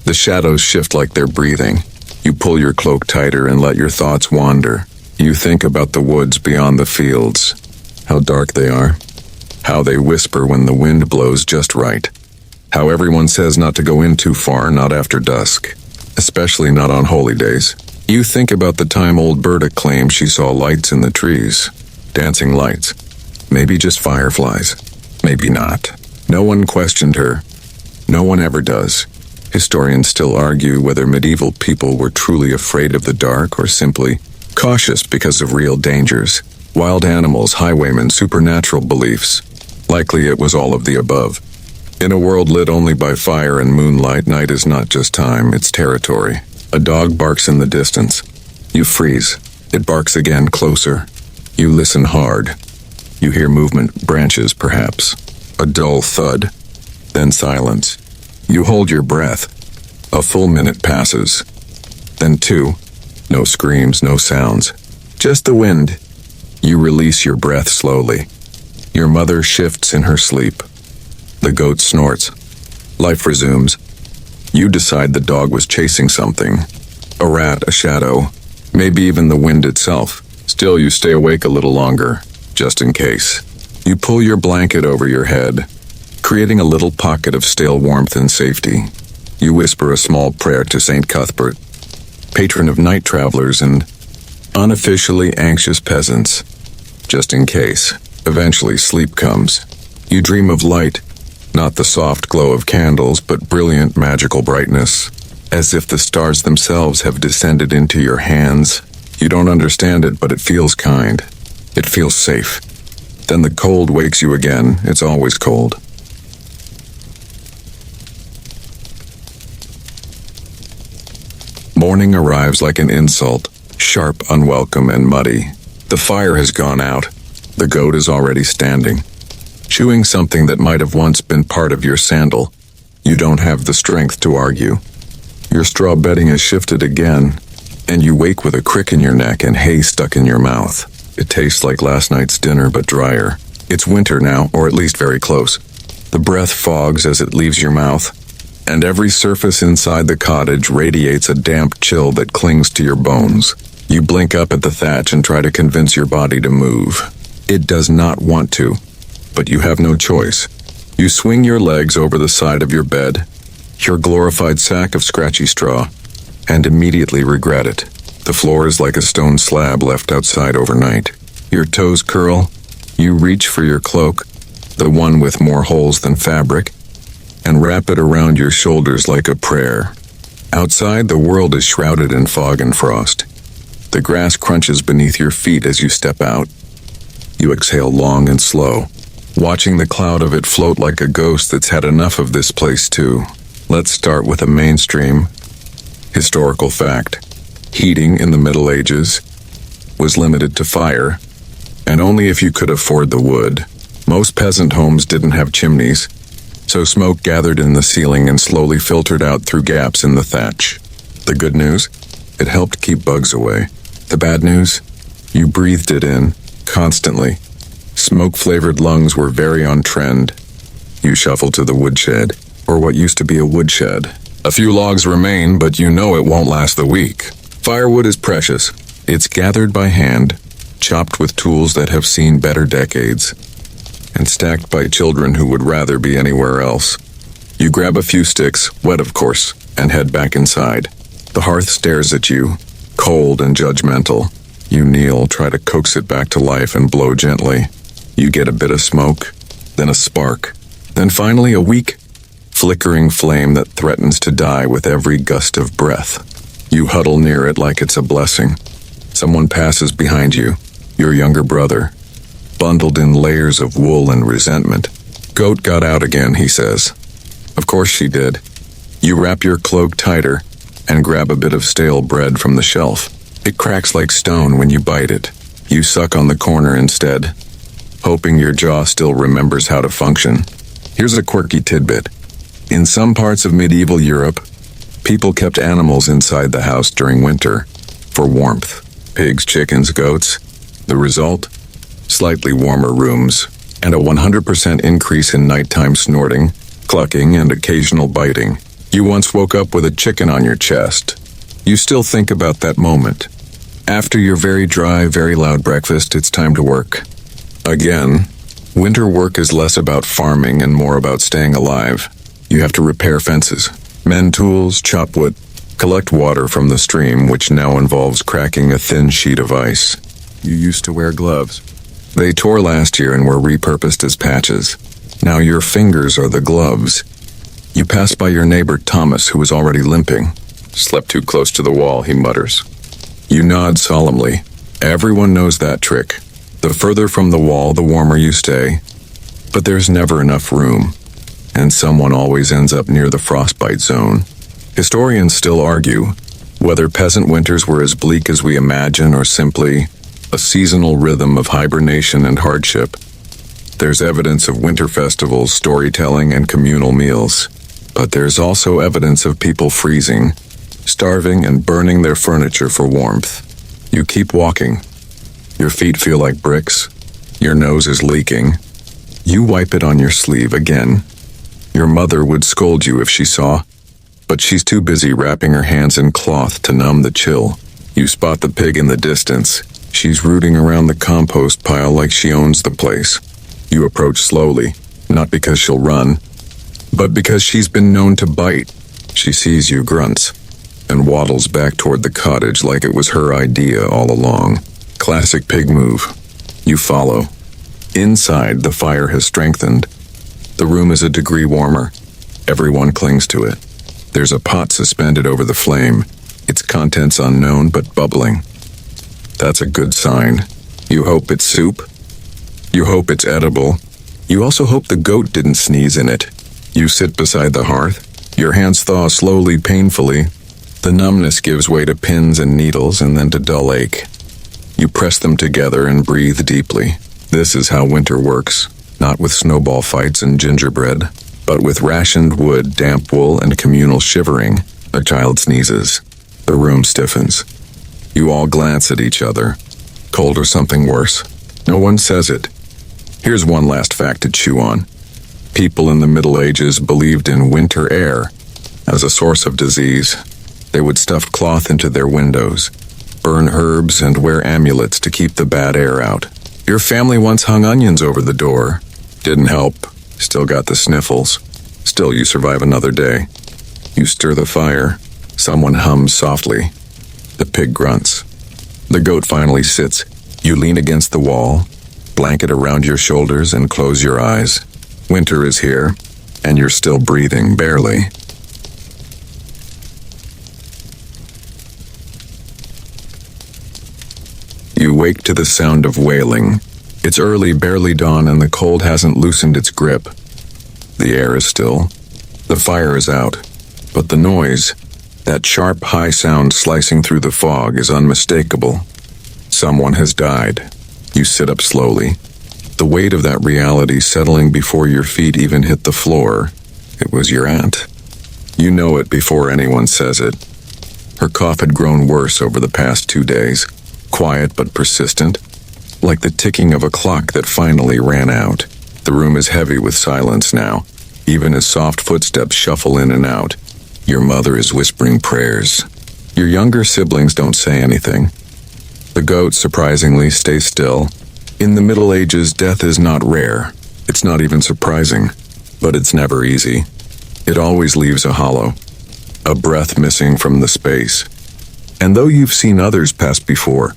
The shadows shift like they're breathing. You pull your cloak tighter and let your thoughts wander. You think about the woods beyond the fields, how dark they are, how they whisper when the wind blows just right, how everyone says not to go in too far, not after dusk, especially not on holy days. You think about the time old Berta claimed she saw lights in the trees, dancing lights, maybe just fireflies, maybe not. No one questioned her. No one ever does. Historians still argue whether medieval people were truly afraid of the dark or simply cautious because of real dangers. Wild animals, highwaymen, supernatural beliefs. Likely it was all of the above. In a world lit only by fire and moonlight, night is not just time, it's territory. A dog barks in the distance. You freeze. It barks again, closer. You listen hard. You hear movement, branches perhaps. A dull thud. Then silence. You hold your breath. A full minute passes. Then two. No screams, no sounds. Just the wind. You release your breath slowly. Your mother shifts in her sleep. The goat snorts. Life resumes. You decide the dog was chasing something. A rat, a shadow, maybe even the wind itself. Still, you stay awake a little longer, just in case. You pull your blanket over your head, creating a little pocket of stale warmth and safety. You whisper a small prayer to St. Cuthbert, patron of night travelers and unofficially anxious peasants. Just in case. Eventually, sleep comes. You dream of light, not the soft glow of candles, but brilliant magical brightness, as if the stars themselves have descended into your hands. You don't understand it, but it feels kind. It feels safe. Then the cold wakes you again. It's always cold. Morning arrives like an insult, sharp, unwelcome, and muddy. The fire has gone out. The goat is already standing, chewing something that might have once been part of your sandal. You don't have the strength to argue. Your straw bedding has shifted again, and you wake with a crick in your neck and hay stuck in your mouth. It tastes like last night's dinner, but drier. It's winter now, or at least very close. The breath fogs as it leaves your mouth, and every surface inside the cottage radiates a damp chill that clings to your bones. You blink up at the thatch and try to convince your body to move. It does not want to, but you have no choice. You swing your legs over the side of your bed, your glorified sack of scratchy straw, and immediately regret it. The floor is like a stone slab left outside overnight. Your toes curl. You reach for your cloak, the one with more holes than fabric, and wrap it around your shoulders like a prayer. Outside, the world is shrouded in fog and frost. The grass crunches beneath your feet as you step out. You exhale long and slow, watching the cloud of it float like a ghost that's had enough of this place too. Let's start with a mainstream historical fact. Heating in the Middle Ages was limited to fire, and only if you could afford the wood. Most peasant homes didn't have chimneys, so smoke gathered in the ceiling and slowly filtered out through gaps in the thatch. The good news? It helped keep bugs away. The bad news? You breathed it in, constantly. Smoke-flavored lungs were very on trend. You shuffle to the woodshed, or what used to be a woodshed. A few logs remain, but you know it won't last the week. Firewood is precious. It's gathered by hand, chopped with tools that have seen better decades, and stacked by children who would rather be anywhere else. You grab a few sticks, wet of course, and head back inside. The hearth stares at you, cold and judgmental. You kneel, try to coax it back to life and blow gently. You get a bit of smoke, then a spark, then finally a weak, flickering flame that threatens to die with every gust of breath. You huddle near it like it's a blessing. Someone passes behind you, your younger brother, bundled in layers of wool and resentment. "Goat got out again," he says. Of course she did. You wrap your cloak tighter and grab a bit of stale bread from the shelf. It cracks like stone when you bite it. You suck on the corner instead, hoping your jaw still remembers how to function. Here's a quirky tidbit. In some parts of medieval Europe, people kept animals inside the house during winter for warmth. Pigs, chickens, goats. The result? Slightly warmer rooms and a 100% increase in nighttime snorting, clucking, and occasional biting. You once woke up with a chicken on your chest. You still think about that moment. After your very dry, very loud breakfast, it's time to work. Again, winter work is less about farming and more about staying alive. You have to repair fences, mend tools, chop wood, collect water from the stream, which now involves cracking a thin sheet of ice. You used to wear gloves. They tore last year and were repurposed as patches. Now your fingers are the gloves. You pass by your neighbor Thomas, who is already limping. "Slept too close to the wall," he mutters. You nod solemnly. Everyone knows that trick. The further from the wall, the warmer you stay. But there's never enough room, and someone always ends up near the frostbite zone. Historians still argue whether peasant winters were as bleak as we imagine or simply a seasonal rhythm of hibernation and hardship. There's evidence of winter festivals, storytelling, and communal meals. But there's also evidence of people freezing, starving, and burning their furniture for warmth. You keep walking. Your feet feel like bricks. Your nose is leaking. You wipe it on your sleeve again. Your mother would scold you if she saw, but she's too busy wrapping her hands in cloth to numb the chill. You spot the pig in the distance. She's rooting around the compost pile like she owns the place. You approach slowly, not because she'll run, but because she's been known to bite. She sees you, grunts, and waddles back toward the cottage like it was her idea all along. Classic pig move. You follow. Inside, the fire has strengthened. The room is a degree warmer. Everyone clings to it. There's a pot suspended over the flame, its contents unknown but bubbling. That's a good sign. You hope it's soup. You hope it's edible. You also hope the goat didn't sneeze in it. You sit beside the hearth. Your hands thaw slowly, painfully. The numbness gives way to pins and needles and then to dull ache. You press them together and breathe deeply. This is how winter works, not with snowball fights and gingerbread, but with rationed wood, damp wool, and communal shivering. A child sneezes. The room stiffens. You all glance at each other. Cold or something worse. No one says it. Here's one last fact to chew on. People in the Middle Ages believed in winter air as a source of disease. They would stuff cloth into their windows, burn herbs, and wear amulets to keep the bad air out. Your family once hung onions over the door. Didn't help. Still got the sniffles. Still, you survive another day. You stir the fire. Someone hums softly. The pig grunts. The goat finally sits. You lean against the wall, blanket around your shoulders, and close your eyes. Winter is here, and you're still breathing, barely. You wake to the sound of wailing. It's early, barely dawn, and the cold hasn't loosened its grip. The air is still. The fire is out. But the noise, that sharp, high sound slicing through the fog, is unmistakable. Someone has died. You sit up slowly. The weight of that reality settling before your feet even hit the floor. It was your aunt. You know it before anyone says it. Her cough had grown worse over the past 2 days. Quiet but persistent, like the ticking of a clock that finally ran out. The room is heavy with silence now, even as soft footsteps shuffle in and out. Your mother is whispering prayers. Your younger siblings don't say anything. The goat, surprisingly, stays still. In the Middle Ages, death is not rare. It's not even surprising, but it's never easy. It always leaves a hollow, a breath missing from the space. And though you've seen others pass before,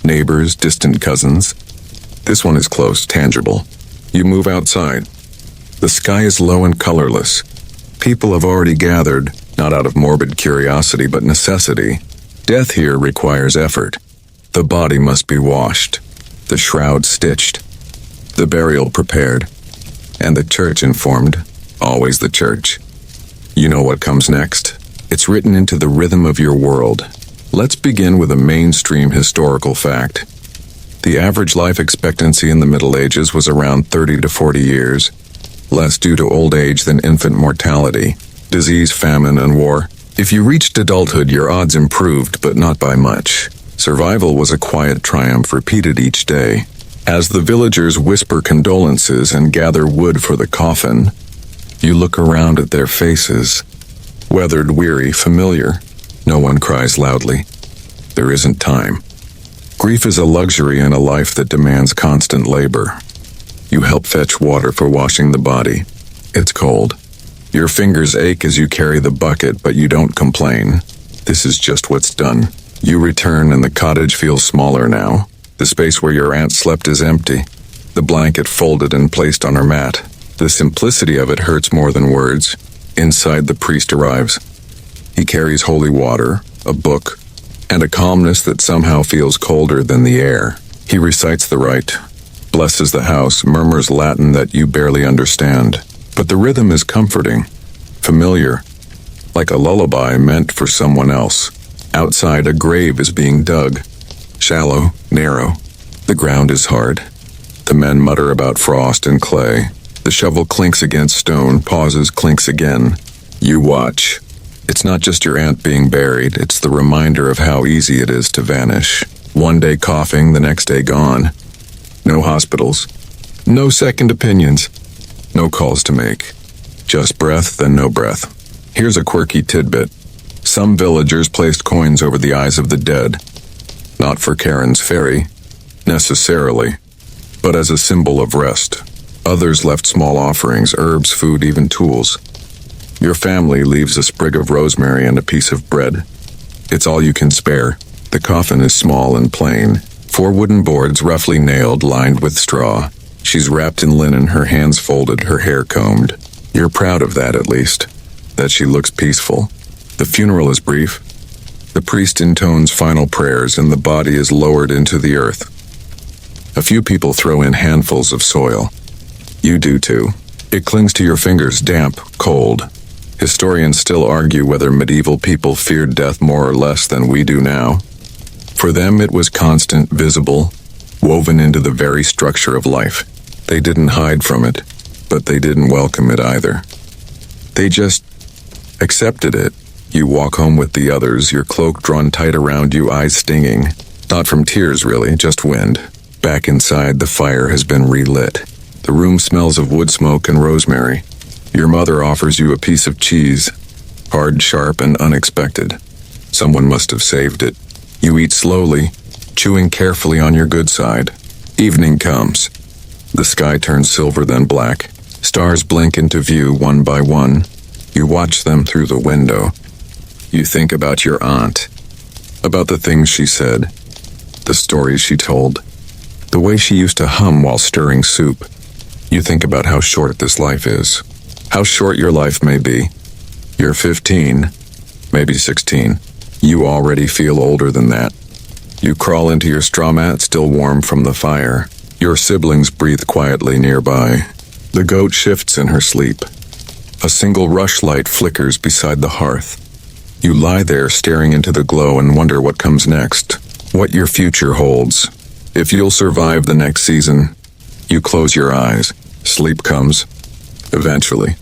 neighbors, distant cousins, this one is close, tangible. You move outside. The sky is low and colorless. People have already gathered, not out of morbid curiosity but necessity. Death here requires effort. The body must be washed, the shroud stitched, the burial prepared, and the church informed, always the church. You know what comes next? It's written into the rhythm of your world. Let's begin with a mainstream historical fact. The average life expectancy in the Middle Ages was around 30 to 40 years, less due to old age than infant mortality, disease, famine, and war. If you reached adulthood, your odds improved, but not by much. Survival was a quiet triumph repeated each day. As the villagers whisper condolences and gather wood for the coffin, you look around at their faces. Weathered, weary, familiar. No one cries loudly. There isn't time. Grief is a luxury in a life that demands constant labor. You help fetch water for washing the body. It's cold. Your fingers ache as you carry the bucket, but you don't complain. This is just what's done. You return and the cottage feels smaller now. The space where your aunt slept is empty. The blanket folded and placed on her mat. The simplicity of it hurts more than words. Inside, the priest arrives. He carries holy water, a book, and a calmness that somehow feels colder than the air. He recites the rite, blesses the house, murmurs Latin that you barely understand. But the rhythm is comforting, familiar, like a lullaby meant for someone else. Outside, a grave is being dug. Shallow, narrow. The ground is hard. The men mutter about frost and clay. The shovel clinks against stone, pauses, clinks again. You watch. It's not just your aunt being buried, it's the reminder of how easy it is to vanish. One day coughing, the next day gone. No hospitals. No second opinions. No calls to make. Just breath, then no breath. Here's a quirky tidbit. Some villagers placed coins over the eyes of the dead. Not for Karen's fairy, necessarily, but as a symbol of rest. Others left small offerings, herbs, food, even tools. Your family leaves a sprig of rosemary and a piece of bread. It's all you can spare. The coffin is small and plain. 4 wooden boards roughly nailed, lined with straw. She's wrapped in linen, her hands folded, her hair combed. You're proud of that, at least. That she looks peaceful. The funeral is brief. The priest intones final prayers and the body is lowered into the earth. A few people throw in handfuls of soil. You do too. It clings to your fingers, damp, cold. Historians still argue whether medieval people feared death more or less than we do now. For them, it was constant, visible, woven into the very structure of life. They didn't hide from it, but they didn't welcome it either. They just accepted it. You walk home with the others, your cloak drawn tight around you, eyes stinging. Not from tears, really, just wind. Back inside, the fire has been relit. The room smells of wood smoke and rosemary. Your mother offers you a piece of cheese, hard, sharp, and unexpected. Someone must have saved it. You eat slowly, chewing carefully on your good side. Evening comes. The sky turns silver, then black. Stars blink into view one by one. You watch them through the window. You think about your aunt, about the things she said, the stories she told, the way she used to hum while stirring soup. You think about how short this life is, how short your life may be. You're 15, maybe 16. You already feel older than that. You crawl into your straw mat, still warm from the fire. Your siblings breathe quietly nearby. The goat shifts in her sleep. A single rushlight flickers beside the hearth. You lie there staring into the glow and wonder what comes next, what your future holds. If you'll survive the next season, you close your eyes. Sleep comes, eventually.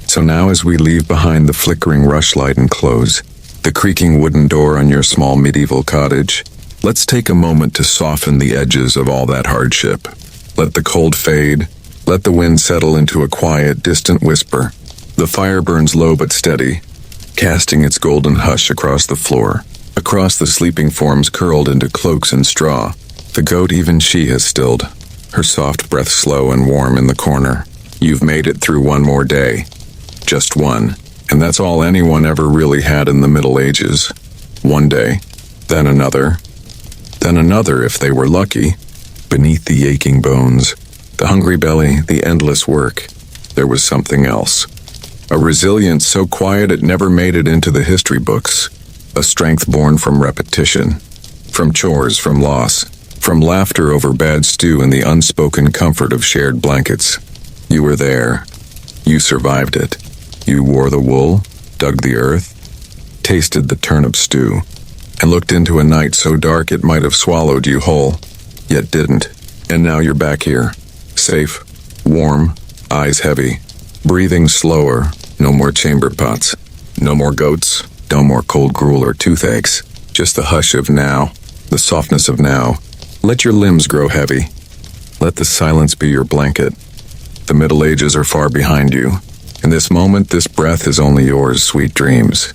So now as we leave behind the flickering rushlight and close the creaking wooden door on your small medieval cottage, Let's take a moment to soften the edges of all that hardship. Let the cold fade. Let the wind settle into a quiet, distant whisper. The fire burns low but steady, casting its golden hush across the floor, across the sleeping forms curled into cloaks and straw. The goat, even she has stilled, her soft breath slow and warm in the corner. You've made it through one more day. Just one. And that's all anyone ever really had in the Middle Ages. One day, then another if they were lucky. Beneath the aching bones, the hungry belly, the endless work, there was something else. A resilience so quiet it never made it into the history books. A strength born from repetition, from chores, from loss, from laughter over bad stew and the unspoken comfort of shared blankets. You were there. You survived it. You wore the wool, dug the earth, tasted the turnip stew, and looked into a night so dark it might have swallowed you whole, yet didn't. And now you're back here, safe, warm, eyes heavy, breathing slower. No more chamber pots, no more goats, no more cold gruel or toothaches. Just the hush of now, the softness of now. Let your limbs grow heavy. Let the silence be your blanket. The Middle Ages are far behind you. In this moment, this breath is only yours, sweet dreams.